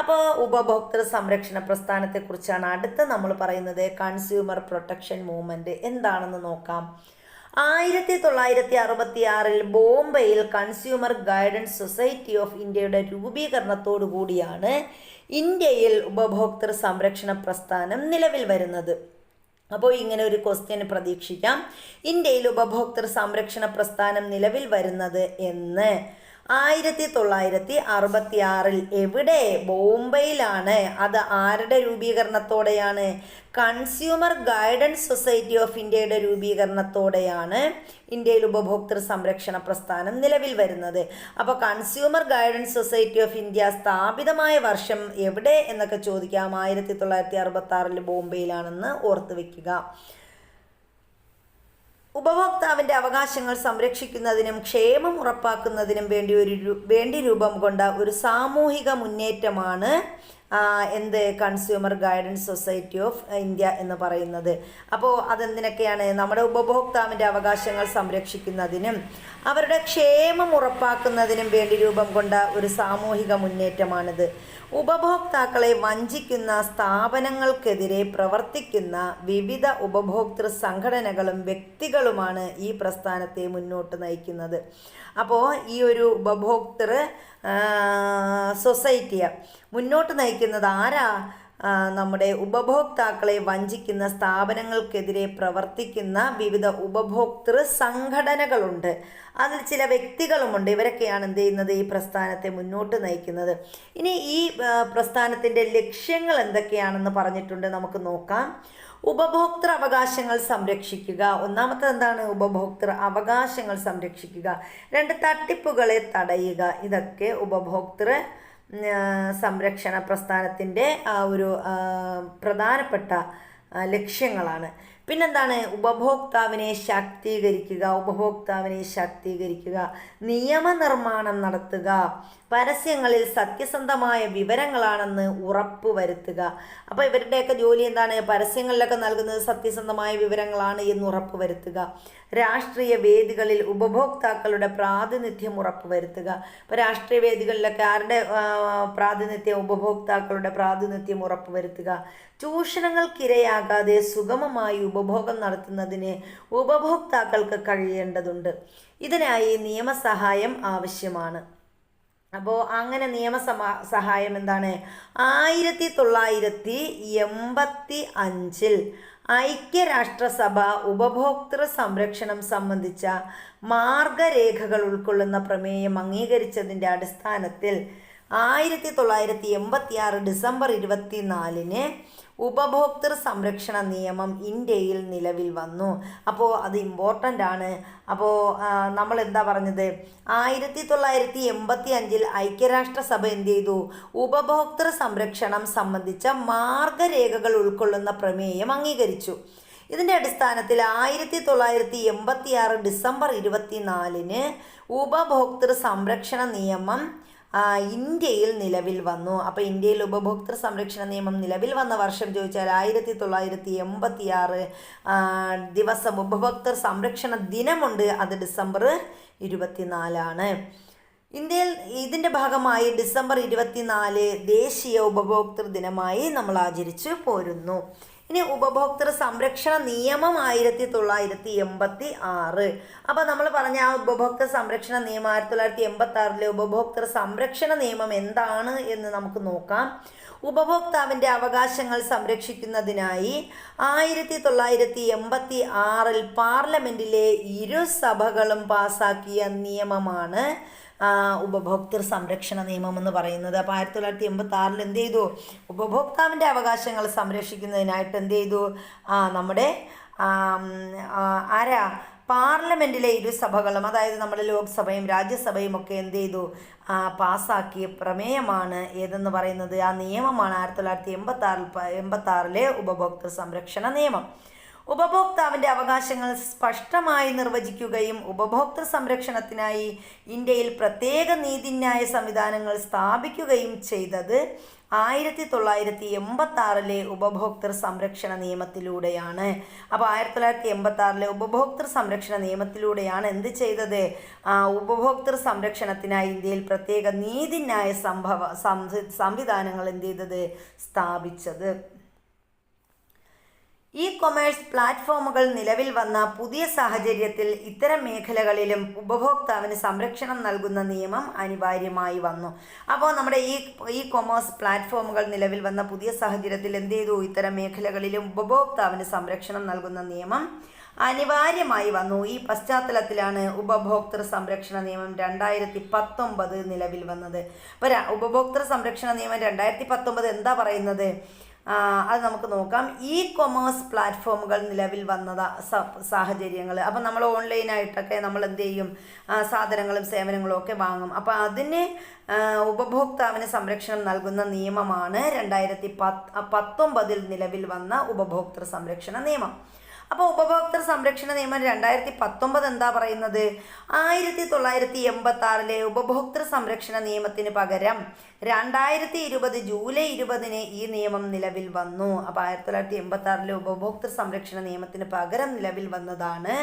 അപ്പോൾ ഉപഭോക്തൃ സംരക്ഷണ പ്രസ്ഥാനത്തെക്കുറിച്ചാണ് അടുത്ത് നമ്മൾ പറയുന്നത്. കൺസ്യൂമർ പ്രൊട്ടക്ഷൻ മൂവ്മെൻറ്റ് എന്താണെന്ന് നോക്കാം. 1966 ബോംബെയിൽ കൺസ്യൂമർ ഗൈഡൻസ് സൊസൈറ്റി ഓഫ് ഇന്ത്യയുടെ രൂപീകരണത്തോടു കൂടിയാണ് ഇന്ത്യയിൽ ഉപഭോക്തൃ സംരക്ഷണ പ്രസ്ഥാനം നിലവിൽ വരുന്നത്. അപ്പോൾ ഇങ്ങനെ ഒരു ക്വസ്റ്റ്യൻ പ്രതീക്ഷിക്കാം. ഇന്ത്യയിൽ ഉപഭോക്തൃ സംരക്ഷണ പ്രസ്ഥാനം നിലവിൽ വരുന്നത് എന്ന്. 1966 എവിടെ? ബോംബെയിലാണ്. അത് ആരുടെ രൂപീകരണത്തോടെയാണ്? കൺസ്യൂമർ ഗൈഡൻസ് സൊസൈറ്റി ഓഫ് ഇന്ത്യയുടെ രൂപീകരണത്തോടെയാണ് ഇന്ത്യയിൽ ഉപഭോക്തൃ സംരക്ഷണ പ്രസ്ഥാനം നിലവിൽ വരുന്നത്. അപ്പോൾ consumer guidance society of India സ്ഥാപിതമായ വർഷം എവിടെ എന്നൊക്കെ ചോദിക്കാം. 1966 ബോംബെയിലാണെന്ന് ഓർത്ത് വയ്ക്കുക. ഉപഭോക്താവിൻ്റെ അവകാശങ്ങൾ സംരക്ഷിക്കുന്നതിനും ക്ഷേമം ഉറപ്പാക്കുന്നതിനും വേണ്ടി രൂപം കൊണ്ട ഒരു സാമൂഹിക മുന്നേറ്റമാണ് consumer guidance society of India എന്ന് പറയുന്നത്. അപ്പോൾ അതെന്തിനൊക്കെയാണ്? നമ്മുടെ ഉപഭോക്താവിൻ്റെ അവകാശങ്ങൾ സംരക്ഷിക്കുന്നതിനും അവരുടെ ക്ഷേമം ഉറപ്പാക്കുന്നതിനും വേണ്ടി രൂപം കൊണ്ട ഒരു സാമൂഹിക മുന്നേറ്റമാണിത്. ഉപഭോക്താക്കളെ വഞ്ചിക്കുന്ന സ്ഥാപനങ്ങൾക്കെതിരെ പ്രവർത്തിക്കുന്ന വിവിധ ഉപഭോക്തൃ സംഘടനകളും വ്യക്തികളുമാണ് ഈ പ്രസ്ഥാനത്തെ മുന്നോട്ട് നയിക്കുന്നത്. അപ്പോൾ ഈ ഒരു ഉപഭോക്തൃ സൊസൈറ്റിയെ മുന്നോട്ട് നയിക്കുന്നത് ആരാ? നമ്മുടെ ഉപഭോക്താക്കളെ വഞ്ചിക്കുന്ന സ്ഥാപനങ്ങൾക്കെതിരെ പ്രവർത്തിക്കുന്ന വിവിധ ഉപഭോക്തൃ സംഘടനകളുണ്ട്. അതിൽ ചില വ്യക്തികളുമുണ്ട്. ഇവരൊക്കെയാണ് എന്ത് ചെയ്യുന്നത്? ഈ പ്രസ്ഥാനത്തെ മുന്നോട്ട് നയിക്കുന്നത്. ഇനി ഈ പ്രസ്ഥാനത്തിൻ്റെ ലക്ഷ്യങ്ങൾ എന്തൊക്കെയാണെന്ന് പറഞ്ഞിട്ടുണ്ട്, നമുക്ക് നോക്കാം. ഉപഭോക്തൃ അവകാശങ്ങൾ സംരക്ഷിക്കുക. ഒന്നാമത്തെ എന്താണ്? ഉപഭോക്തൃ അവകാശങ്ങൾ സംരക്ഷിക്കുക. 2, തട്ടിപ്പുകളെ തടയുക. ഇതൊക്കെ ഉപഭോക്തൃ സംരക്ഷണ പ്രസ്ഥാനത്തിൻ്റെ ഒരു പ്രധാനപ്പെട്ട ലക്ഷ്യങ്ങളാണ്. പിന്നെന്താണ്? ഉപഭോക്താവിനെ ശാക്തീകരിക്കുക, നിയമനിർമ്മാണം നടത്തുക, പരസ്യങ്ങളിൽ സത്യസന്ധമായ വിവരങ്ങളാണെന്ന് ഉറപ്പുവരുത്തുക. അപ്പോൾ ഇവരുടെയൊക്കെ ജോലി എന്താണ്? പരസ്യങ്ങളിലൊക്കെ നൽകുന്നത് സത്യസന്ധമായ വിവരങ്ങളാണ് എന്ന് ഉറപ്പുവരുത്തുക. രാഷ്ട്രീയ വേദികളിൽ ഉപഭോക്താക്കളുടെ പ്രാതിനിധ്യം ഉറപ്പുവരുത്തുക. ഇപ്പോൾ രാഷ്ട്രീയ വേദികളിലൊക്കെ ആരുടെ പ്രാതിനിധ്യം? ഉപഭോക്താക്കളുടെ പ്രാതിനിധ്യം ഉറപ്പുവരുത്തുക. ചൂഷണങ്ങൾക്കിരയാകാതെ സുഗമമായി ഉപഭോഗം നടത്തുന്നതിന് ഉപഭോക്താക്കൾക്ക് കഴിയേണ്ടതുണ്ട്. ഇതിനായി നിയമസഹായം ആവശ്യമാണ്. അപ്പോൾ അങ്ങനെ സഹായം എന്താണ്, 1985 ഐക്യരാഷ്ട്രസഭ ഉപഭോക്തൃ സംരക്ഷണം സംബന്ധിച്ച മാർഗരേഖകൾ ഉൾക്കൊള്ളുന്ന പ്രമേയം അംഗീകരിച്ചതിൻ്റെ അടിസ്ഥാനത്തിൽ 1986 ഡിസംബർ 24 ഉപഭോക്തൃ സംരക്ഷണ നിയമം ഇന്ത്യയിൽ നിലവിൽ വന്നു. അപ്പോൾ അത് ഇമ്പോർട്ടൻ്റ് ആണ്. അപ്പോൾ നമ്മൾ എന്താ പറഞ്ഞത്, 1985 ഐക്യരാഷ്ട്രസഭ എന്ത് ചെയ്തു, ഉപഭോക്തൃ സംരക്ഷണം സംബന്ധിച്ച മാർഗരേഖകൾ ഉൾക്കൊള്ളുന്ന പ്രമേയം അംഗീകരിച്ചു. ഇതിൻ്റെ അടിസ്ഥാനത്തിൽ 1986 ഡിസംബർ 24 ഉപഭോക്തൃ സംരക്ഷണ നിയമം ഇന്ത്യയിൽ നിലവിൽ വന്നു. അപ്പോൾ ഇന്ത്യയിൽ ഉപഭോക്തൃ സംരക്ഷണ നിയമം നിലവിൽ വന്ന വർഷം ചോദിച്ചാൽ 1986 ദിവസം ഉപഭോക്തൃ സംരക്ഷണ ദിനമുണ്ട്, അത് ഡിസംബർ 24. ഇന്ത്യയിൽ ഇതിൻ്റെ ഭാഗമായി ഡിസംബർ 24 ദേശീയ ഉപഭോക്തൃ ദിനമായി നമ്മൾ ആചരിച്ചു പോരുന്നു. ഇനി ഉപഭോക്തൃ സംരക്ഷണ നിയമം 1986. അപ്പോൾ നമ്മൾ പറഞ്ഞ ആ ഉപഭോക്തൃ സംരക്ഷണ നിയമം 1986 ഉപഭോക്തൃ സംരക്ഷണ നിയമം എന്താണ് എന്ന് നമുക്ക് നോക്കാം. ഉപഭോക്താവിൻ്റെ അവകാശങ്ങൾ സംരക്ഷിക്കുന്നതിനായി 1986 പാർലമെൻറ്റിലെ ഇരുസഭകളും പാസാക്കിയ നിയമമാണ് ഉപഭോക്തൃ സംരക്ഷണ നിയമം എന്ന് പറയുന്നത്. അപ്പോൾ 1986 എന്ത് ചെയ്തു, ഉപഭോക്താവിൻ്റെ അവകാശങ്ങൾ സംരക്ഷിക്കുന്നതിനായിട്ട് എന്ത് ചെയ്തു, നമ്മുടെ പാർലമെൻറ്റിലെ ഇരുസഭകളും, അതായത് നമ്മുടെ ലോക്സഭയും രാജ്യസഭയും ഒക്കെ എന്ത് ചെയ്തു, പാസ്സാക്കിയ പ്രമേയമാണ് ഏതെന്ന് പറയുന്നത്, ആ നിയമമാണ് 1986 ഉപഭോക്തൃ സംരക്ഷണ നിയമം. ഉപഭോക്താവിൻ്റെ അവകാശങ്ങൾ സ്പഷ്ടമായി നിർവചിക്കുകയും ഉപഭോക്തൃ സംരക്ഷണത്തിനായി ഇന്ത്യയിൽ പ്രത്യേക നീതിന്യായ സംവിധാനങ്ങൾ സ്ഥാപിക്കുകയും ചെയ്തത് 1986 ഉപഭോക്തൃ സംരക്ഷണ നിയമത്തിലൂടെയാണ്. അപ്പോൾ 1986 ഉപഭോക്തൃ സംരക്ഷണ നിയമത്തിലൂടെയാണ് എന്ത് ചെയ്തത്, ഉപഭോക്തൃ സംരക്ഷണത്തിനായി ഇന്ത്യയിൽ പ്രത്യേക നീതിന്യായ സംവിധാനങ്ങൾ എന്ത് ചെയ്തത്, സ്ഥാപിച്ചത്. ഇ കൊമേഴ്സ് പ്ലാറ്റ്ഫോമുകൾ നിലവിൽ വന്ന പുതിയ സാഹചര്യത്തിൽ ഇത്തരം മേഖലകളിലും ഉപഭോക്താവിന് സംരക്ഷണം നൽകുന്ന നിയമം അനിവാര്യമായി വന്നു. അപ്പോൾ നമ്മുടെ ഇ കൊമേഴ്സ് പ്ലാറ്റ്ഫോമുകൾ നിലവിൽ വന്ന പുതിയ സാഹചര്യത്തിൽ എന്ത് ചെയ്തു, ഇത്തരം മേഖലകളിലും ഉപഭോക്താവിന് സംരക്ഷണം നൽകുന്ന നിയമം അനിവാര്യമായി വന്നു. ഈ പശ്ചാത്തലത്തിലാണ് ഉപഭോക്തൃ സംരക്ഷണ നിയമം 2019 നിലവിൽ വന്നത്. അപ്പോൾ ഉപഭോക്തൃ സംരക്ഷണ നിയമം 2019 എന്താ പറയുന്നത്, അത് നമുക്ക് നോക്കാം. ഇ കൊമേഴ്സ് പ്ലാറ്റ്ഫോമുകൾ നിലവിൽ വന്ന സാഹചര്യങ്ങൾ. അപ്പം നമ്മൾ ഓൺലൈനായിട്ടൊക്കെ നമ്മൾ എന്ത് ചെയ്യും, സാധനങ്ങളും സേവനങ്ങളും ഒക്കെ വാങ്ങും. അപ്പോൾ അതിന് ഉപഭോക്താവിന് സംരക്ഷണം നൽകുന്ന നിയമമാണ് 2019 നിലവിൽ വന്ന ഉപഭോക്തൃ സംരക്ഷണ നിയമം. അപ്പോൾ ഉപഭോക്തൃ സംരക്ഷണ നിയമം 2019 എന്താ പറയുന്നത്, 1986 ഉപഭോക്തൃ സംരക്ഷണ നിയമത്തിന് പകരം 2020 ജൂലൈ 20 ഈ നിയമം നിലവിൽ വന്നു. അപ്പോൾ 1986 ഉപഭോക്തൃ സംരക്ഷണ നിയമത്തിന് പകരം നിലവിൽ വന്നതാണ്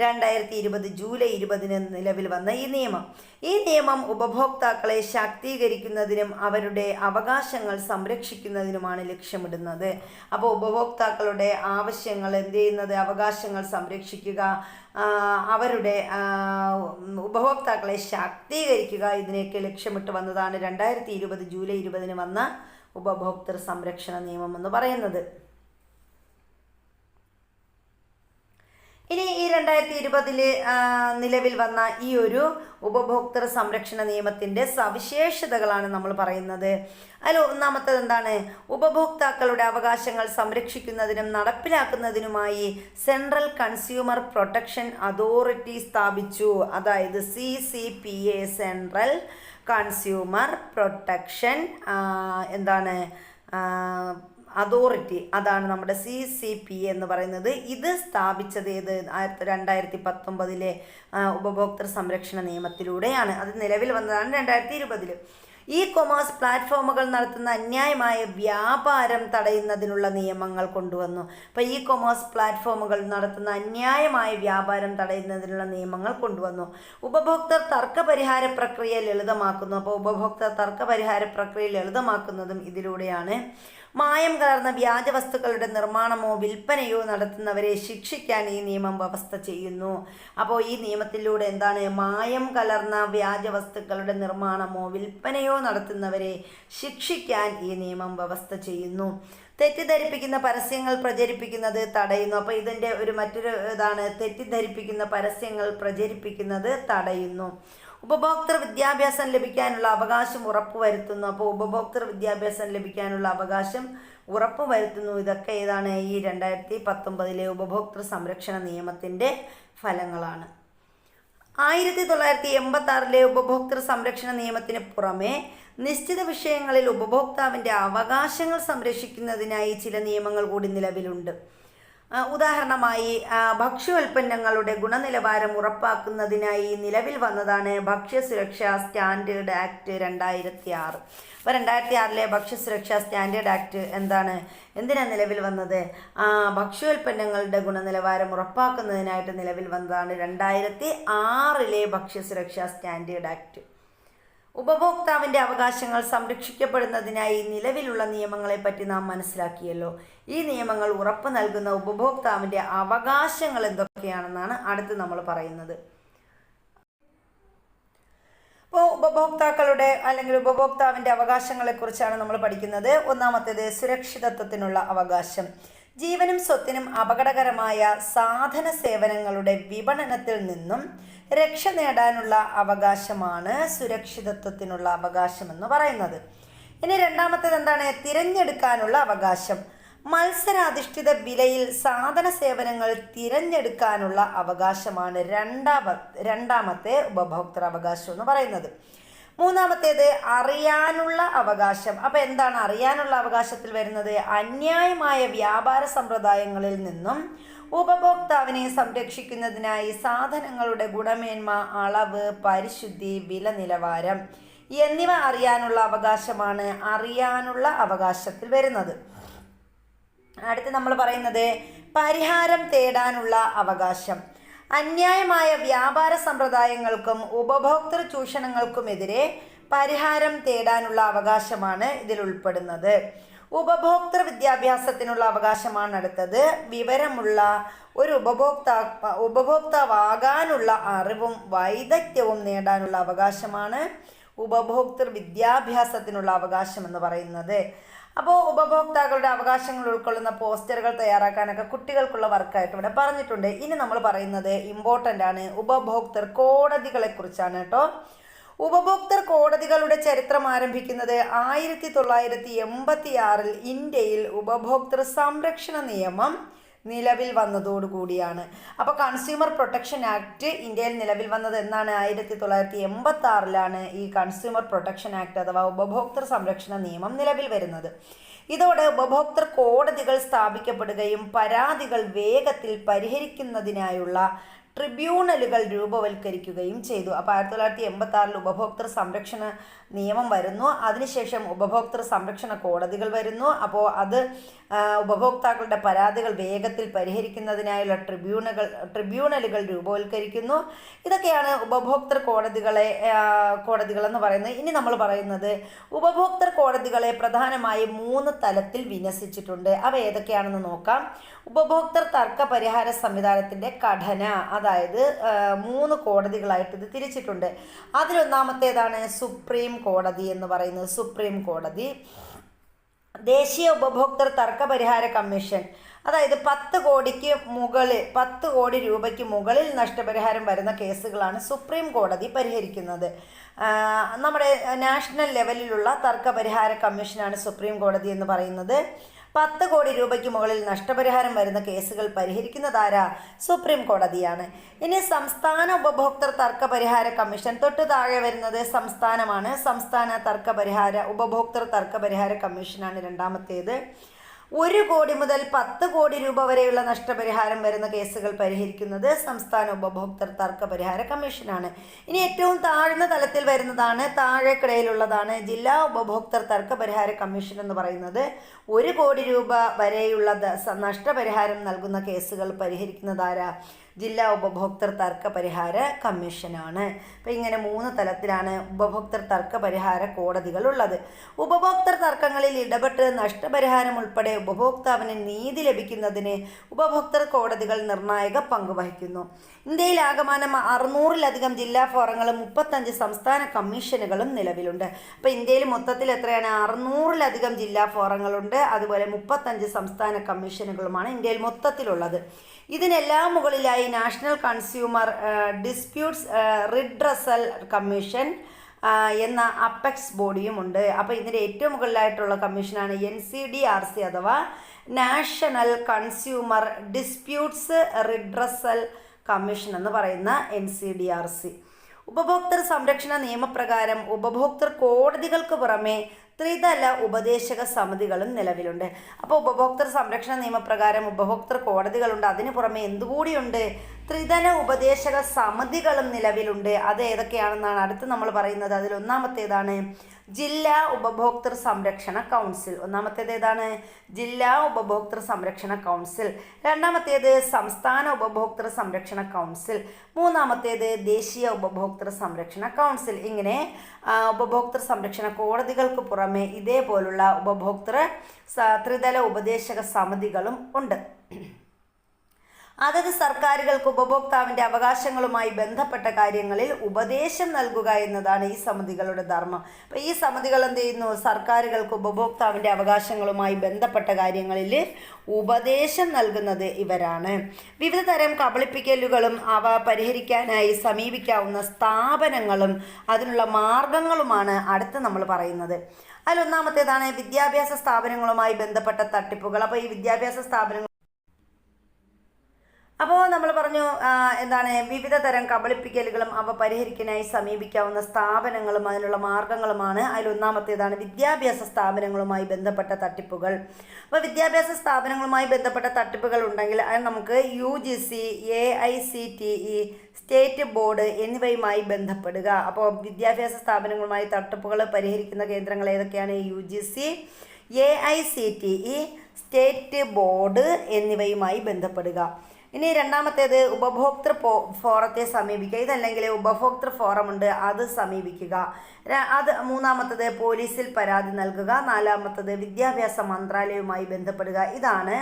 2020 ജൂലൈ 20 നിലവിൽ വന്ന ഈ നിയമം. ഈ നിയമം ഉപഭോക്താക്കളെ ശാക്തീകരിക്കുന്നതിനും അവരുടെ അവകാശങ്ങൾ സംരക്ഷിക്കുന്നതിനുമാണ് ലക്ഷ്യമിടുന്നത്. അപ്പോൾ ഉപഭോക്താക്കളുടെ ആവശ്യങ്ങൾ എന്ത് ചെയ്യുന്നത്, അവകാശങ്ങൾ സംരക്ഷിക്കുക, അവരുടെ ഉപഭോക്താക്കളെ ശാക്തീകരിക്കുക, ഇതിനെയൊക്കെ ലക്ഷ്യമിട്ട് വന്നതാണ് 2020 ജൂലൈ 20 വന്ന ഉപഭോക്തൃ സംരക്ഷണ നിയമം എന്ന് പറയുന്നത്. ഇനി ഈ 2020 നിലവിൽ വന്ന ഈ ഒരു ഉപഭോക്തൃ സംരക്ഷണ നിയമത്തിൻ്റെ സവിശേഷതകളാണ് നമ്മൾ പറയുന്നത്. അതിൽ ഒന്നാമത്തേത് എന്താണ്, ഉപഭോക്താക്കളുടെ അവകാശങ്ങൾ സംരക്ഷിക്കുന്നതിനും നടപ്പിലാക്കുന്നതിനുമായി സെൻട്രൽ കൺസ്യൂമർ പ്രൊട്ടക്ഷൻ അതോറിറ്റി സ്ഥാപിച്ചു. അതായത് CCPA, central consumer protection authority, അതാണ് നമ്മുടെ CCPA എന്ന് പറയുന്നത്. ഇത് സ്ഥാപിച്ചത് 2019 ഉപഭോക്തൃ സംരക്ഷണ നിയമത്തിലൂടെയാണ്. അത് നിലവിൽ വന്നതാണ് 2020. ഇ കൊമേഴ്സ് പ്ലാറ്റ്ഫോമുകൾ നടത്തുന്ന അന്യായമായ വ്യാപാരം തടയുന്നതിനുള്ള നിയമങ്ങൾ കൊണ്ടുവന്നു. അപ്പോൾ ഇ കൊമേഴ്സ് പ്ലാറ്റ്ഫോമുകൾ നടത്തുന്ന അന്യായമായ വ്യാപാരം തടയുന്നതിനുള്ള നിയമങ്ങൾ കൊണ്ടുവന്നു. ഉപഭോക്തൃ തർക്ക പരിഹാര പ്രക്രിയ ലളിതമാക്കുന്നു. അപ്പോൾ ഉപഭോക്തൃ തർക്ക പരിഹാര പ്രക്രിയ ലളിതമാക്കുന്നതും ഇതിലൂടെയാണ്. മായം കലർന്ന വ്യാജ വസ്തുക്കളുടെ നിർമ്മാണമോ വിൽപ്പനയോ നടത്തുന്നവരെ ശിക്ഷിക്കാൻ ഈ നിയമം വ്യവസ്ഥ ചെയ്യുന്നു. അപ്പോൾ ഈ നിയമത്തിലൂടെ എന്താണ്? മായം കലർന്ന വ്യാജ വസ്തുക്കളുടെ നിർമ്മാണമോ വിൽപ്പനയോ നടത്തുന്നവരെ ശിക്ഷിക്കാൻ ഈ നിയമം വ്യവസ്ഥ ചെയ്യുന്നു. തെറ്റിദ്ധരിപ്പിക്കുന്ന പരസ്യങ്ങൾ പ്രചരിപ്പിക്കുന്നത് തടയുന്നു. അപ്പോൾ ഇതിൻ്റെ മറ്റൊരു ഇതാണ്, തെറ്റിദ്ധരിപ്പിക്കുന്ന പരസ്യങ്ങൾ പ്രചരിപ്പിക്കുന്നത് തടയുന്നു. ഉപഭോക്തൃ വിദ്യാഭ്യാസം ലഭിക്കാനുള്ള അവകാശം ഉറപ്പുവരുത്തുന്നു. അപ്പോൾ ഉപഭോക്തൃ വിദ്യാഭ്യാസം ലഭിക്കാനുള്ള അവകാശം ഉറപ്പുവരുത്തുന്നു. ഇതൊക്കെ ഏതാണ്? ഈ 2019 ഉപഭോക്തൃ സംരക്ഷണ നിയമത്തിൻ്റെ ഫലങ്ങളാണ്. 1986 ഉപഭോക്തൃ സംരക്ഷണ നിയമത്തിന് പുറമെ നിശ്ചിത വിഷയങ്ങളിൽ ഉപഭോക്താവിൻ്റെ അവകാശങ്ങൾ സംരക്ഷിക്കുന്നതിനായി ചില നിയമങ്ങൾ കൂടി നിലവിലുണ്ട്. ഉദാഹരണമായി ഭക്ഷ്യോൽപ്പന്നങ്ങളുടെ ഗുണനിലവാരം ഉറപ്പാക്കുന്നതിനായി നിലവിൽ വന്നതാണ് ഭക്ഷ്യസുരക്ഷാ സ്റ്റാൻഡേർഡ് ആക്ട് 2006. അപ്പോൾ 2006 ഭക്ഷ്യസുരക്ഷാ സ്റ്റാൻഡേർഡ് ആക്ട് എന്തിനാണ് നിലവിൽ വന്നത്? ഭക്ഷ്യോൽപ്പന്നങ്ങളുടെ ഗുണനിലവാരം ഉറപ്പാക്കുന്നതിനായിട്ട് നിലവിൽ വന്നതാണ് 2006 ഭക്ഷ്യസുരക്ഷാ സ്റ്റാൻഡേർഡ് ആക്ട്. ഉപഭോക്താവിൻ്റെ അവകാശങ്ങൾ സംരക്ഷിക്കപ്പെടുന്നതിനായി നിലവിലുള്ള നിയമങ്ങളെപ്പറ്റി നാം മനസ്സിലാക്കിയല്ലോ. ഈ നിയമങ്ങൾ ഉറപ്പു നൽകുന്ന ഉപഭോക്താവിൻ്റെ അവകാശങ്ങൾ എന്തൊക്കെയാണെന്നാണ് അടുത്ത് നമ്മൾ പറയുന്നത്. അപ്പോൾ ഉപഭോക്താക്കളുടെ ഉപഭോക്താവിൻ്റെ അവകാശങ്ങളെക്കുറിച്ചാണ് നമ്മൾ പഠിക്കുന്നത്. ഒന്നാമത്തേത് സുരക്ഷിതത്വത്തിനുള്ള അവകാശം. ജീവനും സ്വത്തിനും അപകടകരമായ സാധന സേവനങ്ങളുടെ വിപണനത്തിൽ നിന്നും രക്ഷ നേടാനുള്ള അവകാശമാണ് സുരക്ഷിതത്വത്തിനുള്ള അവകാശം എന്ന് പറയുന്നത്. ഇനി രണ്ടാമത്തേത് എന്താണ്? തിരഞ്ഞെടുക്കാനുള്ള അവകാശം. മത്സരാധിഷ്ഠിത വിലയിൽ സാധന സേവനങ്ങൾ തിരഞ്ഞെടുക്കാനുള്ള അവകാശമാണ് രണ്ടാമത്തെ ഉപഭോക്തൃ അവകാശം എന്ന് പറയുന്നത്. മൂന്നാമത്തേത് അറിയാനുള്ള അവകാശം. അപ്പോൾ എന്താണ് അറിയാനുള്ള അവകാശത്തിൽ വരുന്നത്? അന്യായമായ വ്യാപാര സമ്പ്രദായങ്ങളിൽ നിന്നും ഉപഭോക്താവിനെ സംരക്ഷിക്കുന്നതിനായി സാധനങ്ങളുടെ ഗുണമേന്മ, അളവ്, പരിശുദ്ധി, വില നിലവാരം എന്നിവ അറിയാനുള്ള അവകാശമാണ് അറിയാനുള്ള അവകാശത്തിൽ വരുന്നത്. അടുത്ത് നമ്മൾ പറയുന്നത് പരിഹാരം തേടാനുള്ള അവകാശം. അന്യായമായ വ്യാപാര സമ്പ്രദായങ്ങൾക്കും ഉപഭോക്തൃ ചൂഷണങ്ങൾക്കുമെതിരെ പരിഹാരം തേടാനുള്ള അവകാശമാണ് ഇതിൽ ഉൾപ്പെടുന്നത്. ഉപഭോക്തൃ വിദ്യാഭ്യാസത്തിനുള്ള അവകാശമാണ് അടുത്തത്. വിവരമുള്ള ഒരു ഉപഭോക്താവാകാനുള്ള അറിവും വൈദഗ്ധ്യവും നേടാനുള്ള അവകാശമാണ് ഉപഭോക്തൃ വിദ്യാഭ്യാസത്തിനുള്ള അവകാശം എന്ന് പറയുന്നത്. അപ്പോൾ ഉപഭോക്താക്കളുടെ അവകാശങ്ങൾ ഉൾക്കൊള്ളുന്ന പോസ്റ്ററുകൾ തയ്യാറാക്കാനൊക്കെ കുട്ടികൾക്കുള്ള വർക്കായിട്ട് ഇവിടെ പറഞ്ഞിട്ടുണ്ട്. ഇനി നമ്മൾ പറയുന്നത് ഇമ്പോർട്ടൻ്റ് ആണ്, ഉപഭോക്തൃ കോടതികളെ കുറിച്ചാണ് കേട്ടോ. ഉപഭോക്തൃ കോടതികളുടെ ചരിത്രം ആരംഭിക്കുന്നത് 1986 ഇന്ത്യയിൽ ഉപഭോക്തൃ സംരക്ഷണ നിയമം നിലവിൽ വന്നതോടുകൂടിയാണ്. അപ്പോൾ കൺസ്യൂമർ പ്രൊട്ടക്ഷൻ ആക്ട് ഇന്ത്യയിൽ നിലവിൽ വന്നത് എന്നാണ്? 1986 ഈ കൺസ്യൂമർ പ്രൊട്ടക്ഷൻ ആക്ട് അഥവാ ഉപഭോക്തൃ സംരക്ഷണ നിയമം നിലവിൽ വരുന്നത്. ഇതോടെ ഉപഭോക്തൃ കോടതികൾ സ്ഥാപിക്കപ്പെടുകയും പരാതികൾ വേഗത്തിൽ പരിഹരിക്കുന്നതിനായുള്ള ട്രിബ്യൂണലുകൾ രൂപവൽക്കരിക്കുകയും ചെയ്തു. അപ്പോൾ 1986 ഉപഭോക്തൃ സംരക്ഷണ നിയമം വരുന്നു. അതിനുശേഷം ഉപഭോക്തൃ സംരക്ഷണ കോടതികൾ വരുന്നു. അപ്പോൾ അത് ഉപഭോക്താക്കളുടെ പരാതികൾ വേഗത്തിൽ പരിഹരിക്കുന്നതിനായുള്ള ട്രിബ്യൂണലുകൾ രൂപവൽക്കരിക്കുന്നു. ഇതൊക്കെയാണ് ഉപഭോക്തൃ കോടതികളെന്ന് പറയുന്നത്. ഇനി നമ്മൾ പറയുന്നത് ഉപഭോക്തൃ കോടതികളെ പ്രധാനമായും 3 തലത്തിൽ വിന്യസിച്ചിട്ടുണ്ട്. അവ ഏതൊക്കെയാണെന്ന് നോക്കാം. ഉപഭോക്തൃ തർക്ക പരിഹാര സംവിധാനത്തിൻ്റെ ഘടന, അതായത് 3 കോടതികളായിട്ട് ഇത് തിരിച്ചിട്ടുണ്ട്. അതിലൊന്നാമത്തേതാണ് സുപ്രീം കോടതി എന്ന് പറയുന്നത്. സുപ്രീം കോടതി. ദേശീയ ഉപഭോക്തൃ തർക്ക പരിഹാര കമ്മീഷൻ, അതായത് 10 കോടി രൂപയ്ക്ക് മുകളിൽ നഷ്ടപരിഹാരം വരുന്ന കേസുകളാണ് സുപ്രീം കോടതി പരിഹരിക്കുന്നത്. നമ്മുടെ നാഷണൽ ലെവലിലുള്ള തർക്ക പരിഹാര കമ്മീഷനാണ് സുപ്രീം കോടതി എന്ന് പറയുന്നത്. 10 കോടി രൂപയ്ക്ക് മുകളിൽ നഷ്ടപരിഹാരം വരുന്ന കേസുകൾ പരിഹരിക്കുന്നതാരാ? സുപ്രീം കോടതിയാണ്. ഇനി സംസ്ഥാന ഉപഭോക്തൃ തർക്ക പരിഹാര കമ്മീഷൻ, തൊട്ട് താഴെ വരുന്നത് സംസ്ഥാനമാണ്. സംസ്ഥാന ഉപഭോക്തൃ തർക്ക പരിഹാര കമ്മീഷനാണ് രണ്ടാമത്തേത്. 1 കോടി മുതൽ 10 കോടി രൂപ വരെയുള്ള നഷ്ടപരിഹാരം വരുന്ന കേസുകൾ പരിഹരിക്കുന്നത് സംസ്ഥാന ഉപഭോക്തൃ തർക്ക പരിഹാര കമ്മീഷനാണ്. ഇനി ഏറ്റവും താഴ്ന്ന തലത്തിൽ വരുന്നതാണ്, താഴേക്കിടയിലുള്ളതാണ് ജില്ലാ ഉപഭോക്തൃ തർക്ക പരിഹാര കമ്മീഷൻ എന്ന് പറയുന്നത്. 1 കോടി രൂപ വരെയുള്ള നഷ്ടപരിഹാരം നൽകുന്ന കേസുകൾ പരിഹരിക്കുന്നതാരാ? ജില്ലാ ഉപഭോക്തൃ തർക്ക പരിഹാര കമ്മീഷനാണ്. അപ്പോൾ ഇങ്ങനെ 3 തലത്തിലാണ് ഉപഭോക്തൃ തർക്ക പരിഹാര കോടതികൾ ഉള്ളത്. ഉപഭോക്തൃ തർക്കങ്ങളിൽ ഇടപെട്ട് നഷ്ടപരിഹാരം ഉൾപ്പെടെ ഉപഭോക്താവിന് നീതി ലഭിക്കുന്നതിന് ഉപഭോക്തൃ കോടതികൾ നിർണായക പങ്ക് വഹിക്കുന്നു. ഇന്ത്യയിൽ ആകമാനം 600-ലധികം ജില്ലാ ഫോറങ്ങളും 35 സംസ്ഥാന കമ്മീഷനുകളും നിലവിലുണ്ട്. അപ്പോൾ ഇന്ത്യയിൽ മൊത്തത്തിൽ എത്രയാണ്? 600-ലധികം ജില്ലാ ഫോറങ്ങളുണ്ട്, അതുപോലെ 35 സംസ്ഥാന കമ്മീഷനുകളുമാണ് ഇന്ത്യയിൽ മൊത്തത്തിലുള്ളത്. ഇതിനെല്ലാം മുകളിലായി national consumer disputes redressal commission എന്ന അപ്പെക്സ് ബോഡിയും ഉണ്ട്. അപ്പോൾ ഇതിൻ്റെ ഏറ്റവും മുകളിലായിട്ടുള്ള കമ്മീഷനാണ് NCDRC അഥവാ national consumer disputes redressal commission എന്ന് പറയുന്ന NCDRC. ഉപഭോക്തൃ സംരക്ഷണ നിയമപ്രകാരം ഉപഭോക്തൃ കോടതികൾക്ക് പുറമെ ത്രിതല ഉപദേശക സമിതികളും നിലവിലുണ്ട്. അപ്പോൾ ഉപഭോക്തൃ സംരക്ഷണ നിയമപ്രകാരം ഉപഭോക്തൃ കോടതികളുണ്ട്, അതിന് പുറമെ എന്തുകൂടിയുണ്ട്? ത്രിതല ഉപദേശക സമിതികളും നിലവിലുണ്ട്. അത് ഏതൊക്കെയാണെന്നാണ് അടുത്ത് നമ്മൾ പറയുന്നത്. അതിൽ ഒന്നാമത്തേതാണ് ജില്ലാ ഉപഭോക്തൃ സംരക്ഷണ കൗൺസിൽ. ഒന്നാമത്തേത് ഏതാണ്? ജില്ലാ ഉപഭോക്തൃ സംരക്ഷണ കൗൺസിൽ. രണ്ടാമത്തേത് സംസ്ഥാന ഉപഭോക്തൃ സംരക്ഷണ കൗൺസിൽ. മൂന്നാമത്തേത് ദേശീയ ഉപഭോക്തൃ സംരക്ഷണ കൗൺസിൽ. ഇങ്ങനെ ഉപഭോക്തൃ സംരക്ഷണ കോടതികൾക്ക് പുറമെ ഇതേപോലുള്ള ഉപഭോക്തൃ ത്രിതല ഉപദേശക സമിതികളും ഉണ്ട്. അതത് സർക്കാരുകൾക്ക് ഉപഭോക്താവിൻ്റെ അവകാശങ്ങളുമായി ബന്ധപ്പെട്ട കാര്യങ്ങളിൽ ഉപദേശം നൽകുക എന്നതാണ് ഈ സമിതികളുടെ ധർമ്മം. അപ്പോൾ ഈ സമിതികൾ എന്ത് ചെയ്യുന്നു? സർക്കാരുകൾക്ക് ഉപഭോക്താവിൻ്റെ അവകാശങ്ങളുമായി ബന്ധപ്പെട്ട കാര്യങ്ങളിൽ ഉപദേശം നൽകുന്നത് ഇവരാണ്. വിവിധ തരം കബളിപ്പിക്കലുകളും അവ പരിഹരിക്കാനായി സമീപിക്കാവുന്ന സ്ഥാപനങ്ങളും അതിനുള്ള മാർഗങ്ങളുമാണ് അടുത്ത് നമ്മൾ പറയുന്നത്. അതിലൊന്നാമത്തേതാണ് വിദ്യാഭ്യാസ സ്ഥാപനങ്ങളുമായി ബന്ധപ്പെട്ട തട്ടിപ്പുകൾ. അപ്പോൾ ഈ വിദ്യാഭ്യാസ സ്ഥാപനങ്ങൾ അപ്പോൾ നമ്മൾ പറഞ്ഞു എന്താണ്? വിവിധ തരം കബളിപ്പിക്കലുകളും അവ പരിഹരിക്കാനായി സമീപിക്കാവുന്ന സ്ഥാപനങ്ങളും അതിനുള്ള മാർഗങ്ങളുമാണ്. അതിലൊന്നാമത്തേതാണ് വിദ്യാഭ്യാസ സ്ഥാപനങ്ങളുമായി ബന്ധപ്പെട്ട തട്ടിപ്പുകൾ. അപ്പോൾ വിദ്യാഭ്യാസ സ്ഥാപനങ്ങളുമായി ബന്ധപ്പെട്ട തട്ടിപ്പുകൾ ഉണ്ടെങ്കിൽ അത് നമുക്ക് UGC, AICTE, സ്റ്റേറ്റ് ബോർഡ് എന്നിവയുമായി ബന്ധപ്പെടുക. അപ്പോൾ വിദ്യാഭ്യാസ സ്ഥാപനങ്ങളുമായി തട്ടിപ്പുകൾ പരിഹരിക്കുന്ന കേന്ദ്രങ്ങൾ ഏതൊക്കെയാണ്? UGC, AICTE, സ്റ്റേറ്റ് ബോർഡ് എന്നിവയുമായി ബന്ധപ്പെടുക. ഇനി രണ്ടാമത്തേത് ഉപഭോക്തൃ ഫോറത്തെ സമീപിക്കുക. ഇതല്ലെങ്കിൽ ഉപഭോക്തൃ ഫോറമുണ്ട്, അത് സമീപിക്കുക. മൂന്നാമത്തത് പോലീസിൽ പരാതി നൽകുക. നാലാമത്തത് വിദ്യാഭ്യാസ മന്ത്രാലയവുമായി ബന്ധപ്പെടുക. ഇതാണ്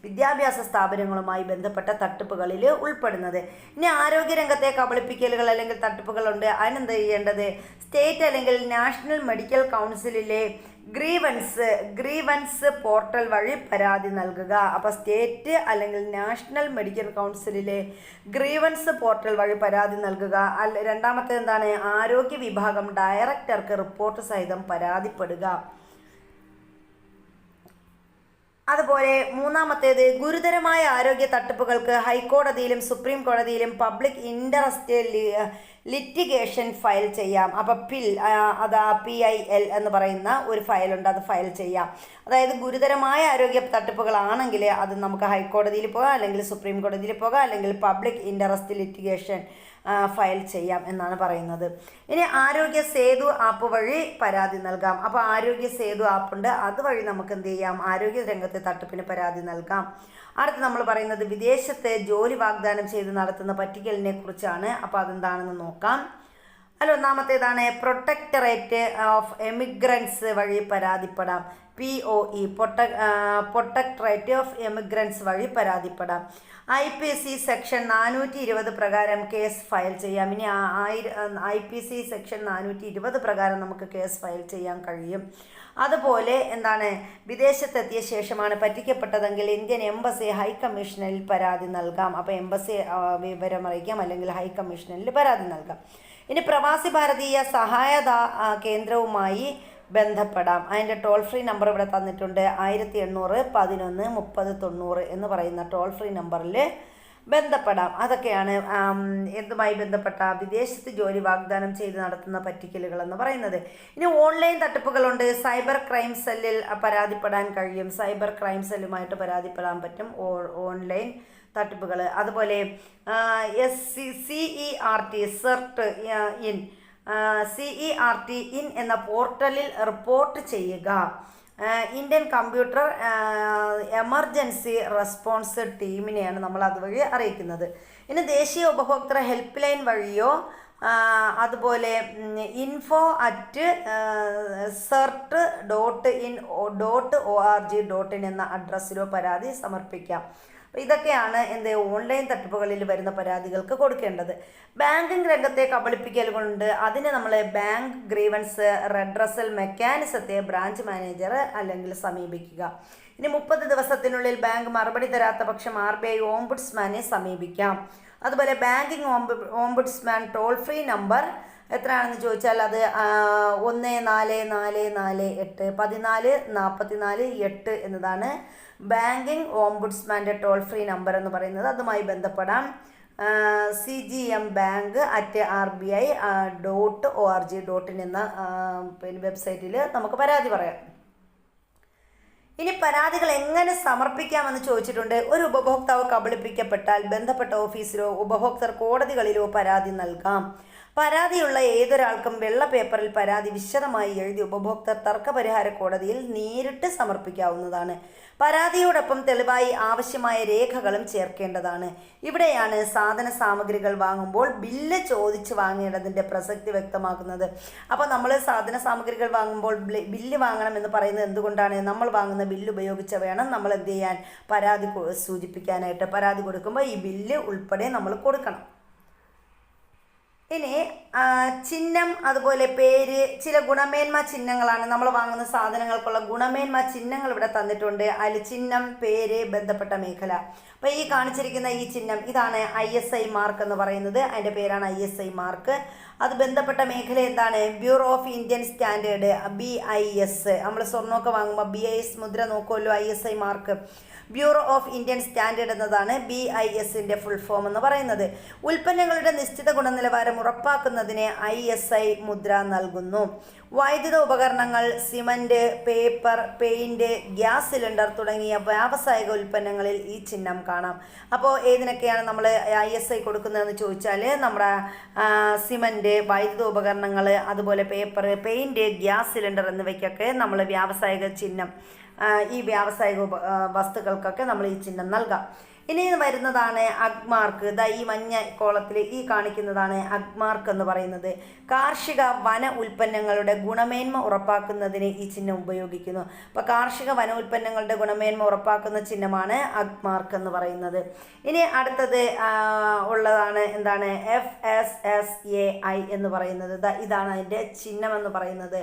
വിദ്യാഭ്യാസ സ്ഥാപനങ്ങളുമായി ബന്ധപ്പെട്ട തട്ടിപ്പുകളിൽ ഉൾപ്പെടുന്നത്. ഇനി ആരോഗ്യരംഗത്തെ കബളിപ്പിക്കലുകൾ അല്ലെങ്കിൽ തട്ടിപ്പുകളുണ്ട്. അതിനെന്ത് ചെയ്യേണ്ടത്? സ്റ്റേറ്റ് അല്ലെങ്കിൽ നാഷണൽ മെഡിക്കൽ കൗൺസിലിലെ ഗ്രീവൻസ് പോർട്ടൽ വഴി പരാതി നൽകുക. അപ്പോൾ സ്റ്റേറ്റ് അല്ലെങ്കിൽ നാഷണൽ മെഡിക്കൽ കൗൺസിലിലെ ഗ്രീവൻസ് പോർട്ടൽ വഴി പരാതി നൽകുക. രണ്ടാമത്തേത് എന്താണ്? ആരോഗ്യ വിഭാഗം ഡയറക്ടർക്ക് റിപ്പോർട്ട് സഹിതം പരാതിപ്പെടുക. അതുപോലെ മൂന്നാമത്തേത് ഗുരുതരമായ ആരോഗ്യ തട്ടിപ്പുകൾക്ക് ഹൈക്കോടതിയിലും സുപ്രീം കോടതിയിലും പബ്ലിക് ഇൻട്രസ്റ്റ് ലിറ്റിഗേഷൻ ഫയൽ ചെയ്യാം. അപ്പോൾ PIL എന്ന് പറയുന്ന ഒരു ഫയലുണ്ട്, അത് ഫയൽ ചെയ്യാം. അതായത് ഗുരുതരമായ ആരോഗ്യ തട്ടിപ്പുകളാണെങ്കിൽ അത് നമുക്ക് ഹൈക്കോടതിയിൽ പോകാം, അല്ലെങ്കിൽ സുപ്രീം കോടതിയിൽ പോകാം, അല്ലെങ്കിൽ പബ്ലിക് ഇൻട്രസ്റ്റ് ലിറ്റിഗേഷൻ ഫയൽ ചെയ്യാം എന്നാണ് പറയുന്നത്. ഇനി ആരോഗ്യ സേതു ആപ്പ് വഴി പരാതി നൽകാം. അപ്പോൾ ആരോഗ്യ സേതു ആപ്പുണ്ട്, അതുവഴി നമുക്ക് എന്ത് ചെയ്യാം? ആരോഗ്യ രംഗത്തെ തട്ടിപ്പിന് പരാതി നൽകാം. അടുത്ത് നമ്മൾ പറയുന്നത് വിദേശത്ത് ജോലി വാഗ്ദാനം ചെയ്ത് നടത്തുന്ന പറ്റിക്കലിനെ കുറിച്ചാണ്. അപ്പോൾ അതെന്താണെന്ന് നോക്കാം. അതിലൊന്നാമത്തേതാണ് പ്രൊട്ടക്ടറേറ്റ് ഓഫ് എമിഗ്രൻസ് വഴി പരാതിപ്പെടാം. POE പ്രൊട്ടക്ടറേറ്റ് ഓഫ് എമിഗ്രൻസ് വഴി പരാതിപ്പെടാം. IPC സെക്ഷൻ 420 പ്രകാരം കേസ് ഫയൽ ചെയ്യാം. ഇനി IPC സെക്ഷൻ 420 പ്രകാരം നമുക്ക് കേസ് ഫയൽ ചെയ്യാൻ കഴിയും. അതുപോലെ എന്താണ്? വിദേശത്തെത്തിയ ശേഷമാണ് പറ്റിക്കപ്പെട്ടതെങ്കിൽ ഇന്ത്യൻ എംബസി ഹൈക്കമ്മീഷനിൽ പരാതി നൽകാം. അപ്പോൾ എംബസി വിവരം അറിയിക്കാം, അല്ലെങ്കിൽ ഹൈക്കമ്മീഷനിൽ പരാതി നൽകാം. ഇനി പ്രവാസി ഭാരതീയ സഹായത കേന്ദ്രവുമായി ബന്ധപ്പെടാം. അതിൻ്റെ ടോൾ ഫ്രീ നമ്പർ ഇവിടെ തന്നിട്ടുണ്ട്. 1800 11 30 90 എന്ന് പറയുന്ന ടോൾ ഫ്രീ നമ്പറിൽ ബന്ധപ്പെടാം. അതൊക്കെയാണ് എന്തുമായി ബന്ധപ്പെട്ട വിദേശത്ത് ജോലി വാഗ്ദാനം ചെയ്ത് നടത്തുന്ന പറ്റിക്കലുകൾ എന്ന് പറയുന്നത്. ഇനി ഓൺലൈൻ തട്ടിപ്പുകളുണ്ട്. സൈബർ ക്രൈം സെല്ലിൽ പരാതിപ്പെടാൻ കഴിയും. സൈബർ ക്രൈം സെല്ലുമായിട്ട് പരാതിപ്പെടാൻ പറ്റും ഓൺലൈൻ തട്ടിപ്പുകൾ. അതുപോലെ CERT ഇൻ എന്ന പോർട്ടലിൽ റിപ്പോർട്ട് ചെയ്യുക. ഇന്ത്യൻ കമ്പ്യൂട്ടർ എമർജൻസി റെസ്പോൺസ് ടീമിനെയാണ് നമ്മൾ അതുവഴി അറിയിക്കുന്നത്. ഇനി ദേശീയ ഉപഭോക്തൃ ഹെൽപ്പ് ലൈൻ വഴിയോ അതുപോലെ info@cert.in.org.in എന്ന അഡ്രസ്സിലോ പരാതി സമർപ്പിക്കാം. ഇതൊക്കെയാണ് ഓൺലൈൻ തട്ടിപ്പുകളിൽ വരുന്ന പരാതികൾക്ക് കൊടുക്കേണ്ടത്. ബാങ്കിങ് രംഗത്തെ കബളിപ്പിക്കലുകളുണ്ട്. അതിന് നമ്മൾ bank grievance redressal മെക്കാനിസത്തെ branch manager അല്ലെങ്കിൽ സമീപിക്കുക. ഇനി 30 ദിവസത്തിനുള്ളിൽ ബാങ്ക് മറുപടി തരാത്ത പക്ഷം RBI ഓംബുഡ്സ്മാനെ സമീപിക്കാം. അതുപോലെ banking ombudsman toll free number എത്രയാണെന്ന് ചോദിച്ചാൽ അത് 144448 1444 എന്നതാണ് ബാങ്കിങ് ഓംബുഡ്സ്മാൻ്റെ ടോൾ ഫ്രീ നമ്പർ എന്ന് പറയുന്നത്. അതുമായി ബന്ധപ്പെടാം. cgmbank@rbi.org.in എന്ന വെബ്സൈറ്റിൽ നമുക്ക് പരാതി പറയാം. ഇനി പരാതികൾ എങ്ങനെ സമർപ്പിക്കാമെന്ന് ചോദിച്ചിട്ടുണ്ട്. ഒരു ഉപഭോക്താവ് കബളിപ്പിക്കപ്പെട്ടാൽ ബന്ധപ്പെട്ട ഓഫീസിലോ ഉപഭോക്തൃ കോടതികളിലോ പരാതി നൽകാം. പരാതിയുള്ള ഏതൊരാൾക്കും വെള്ള പേപ്പറിൽ പരാതി വിശദമായി എഴുതി ഉപഭോക്തൃ തർക്കപരിഹാര കോടതിയിൽ നേരിട്ട് സമർപ്പിക്കാവുന്നതാണ്. പരാതിയോടൊപ്പം തെളിവായി ആവശ്യമായ രേഖകളും ചേർക്കേണ്ടതാണ്. ഇവിടെയാണ് സാധന സാമഗ്രികൾ വാങ്ങുമ്പോൾ ബില്ല് ചോദിച്ച് വാങ്ങേണ്ടതിൻ്റെ പ്രസക്തി വ്യക്തമാക്കുന്നത്. അപ്പോൾ നമ്മൾ സാധന സാമഗ്രികൾ വാങ്ങുമ്പോൾ ബില്ല് വാങ്ങണമെന്ന് പറയുന്നത് എന്തുകൊണ്ടാണ്? നമ്മൾ വാങ്ങുന്ന ബില്ല് ഉപയോഗിച്ച് വേണം നമ്മൾ എന്ത് ചെയ്യാൻ, പരാതി സൂചിപ്പിക്കാനായിട്ട്. പരാതി കൊടുക്കുമ്പോൾ ഈ ബില്ല് ഉൾപ്പെടെ നമ്മൾ കൊടുക്കണം. ഇനി ചിഹ്നം, അതുപോലെ പേര്, ചില ഗുണമേന്മ ചിഹ്നങ്ങളാണ് നമ്മൾ വാങ്ങുന്ന സാധനങ്ങൾക്കുള്ള ഗുണമേന്മ ചിഹ്നങ്ങൾ ഇവിടെ തന്നിട്ടുണ്ട്. അതിൽ ചിഹ്നം, പേര്, ബന്ധപ്പെട്ട മേഖല. അപ്പോൾ ഈ കാണിച്ചിരിക്കുന്ന ഈ ചിഹ്നം ഇതാണ് ISI മാർക്ക് എന്ന് പറയുന്നത്. അതിൻ്റെ പേരാണ് ISI മാർക്ക്. അത് ബന്ധപ്പെട്ട മേഖല എന്താണ്? Bureau of Indian standard, BIS. നമ്മൾ സ്വർണ്ണമൊക്കെ വാങ്ങുമ്പോൾ BIS മുദ്ര നോക്കുമല്ലോ, ISI mark. Bureau of Indian standard എന്നതാണ് BISൻ്റെ ഫുൾ ഫോം എന്ന് പറയുന്നത്. ഉൽപ്പന്നങ്ങളുടെ നിശ്ചിത ഗുണനിലവാരം ഉറപ്പാക്കുന്നതിന് ISI മുദ്ര നൽകുന്നു. വൈദ്യുത ഉപകരണങ്ങൾ, cement, paper, paint, gas cylinder തുടങ്ങിയ വ്യാവസായിക ഉൽപ്പന്നങ്ങളിൽ ഈ ചിഹ്നം കാണാം. അപ്പോൾ ഏതിനൊക്കെയാണ് നമ്മൾ ISI കൊടുക്കുന്നതെന്ന് ചോദിച്ചാൽ നമ്മുടെ സിമൻറ്റ്, വൈദ്യുത ഉപകരണങ്ങൾ, അതുപോലെ പേപ്പർ, പെയിൻറ്റ്, ഗ്യാസ് സിലിണ്ടർ എന്നിവയ്ക്കൊക്കെ നമ്മൾ വ്യാവസായിക ചിഹ്നം, ഈ വ്യാവസായിക വസ്തുക്കൾക്കൊക്കെ നമ്മൾ ഈ ചിഹ്നം നൽകാം. ഇനി വരുന്നതാണ് അഗ്മാർക്ക്. ഈ മഞ്ഞ കോളത്തിൽ ഈ കാണിക്കുന്നതാണ് അഗ്മാർക്ക് എന്ന് പറയുന്നത്. കാർഷിക വന ഉൽപ്പന്നങ്ങളുടെ ഗുണമേന്മ ഉറപ്പാക്കുന്നതിന് ഈ ചിഹ്നം ഉപയോഗിക്കുന്നു. അപ്പോൾ കാർഷിക വന ഉൽപ്പന്നങ്ങളുടെ ഗുണമേന്മ ഉറപ്പാക്കുന്ന ചിഹ്നമാണ് അഗ്മാർക്ക് എന്ന് പറയുന്നത്. ഇനി അടുത്തത് ഉള്ളതാണ് എന്താണ് FSSAI എന്ന് പറയുന്നത്. ഇതാണ് അതിൻ്റെ ചിഹ്നം എന്ന് പറയുന്നത്.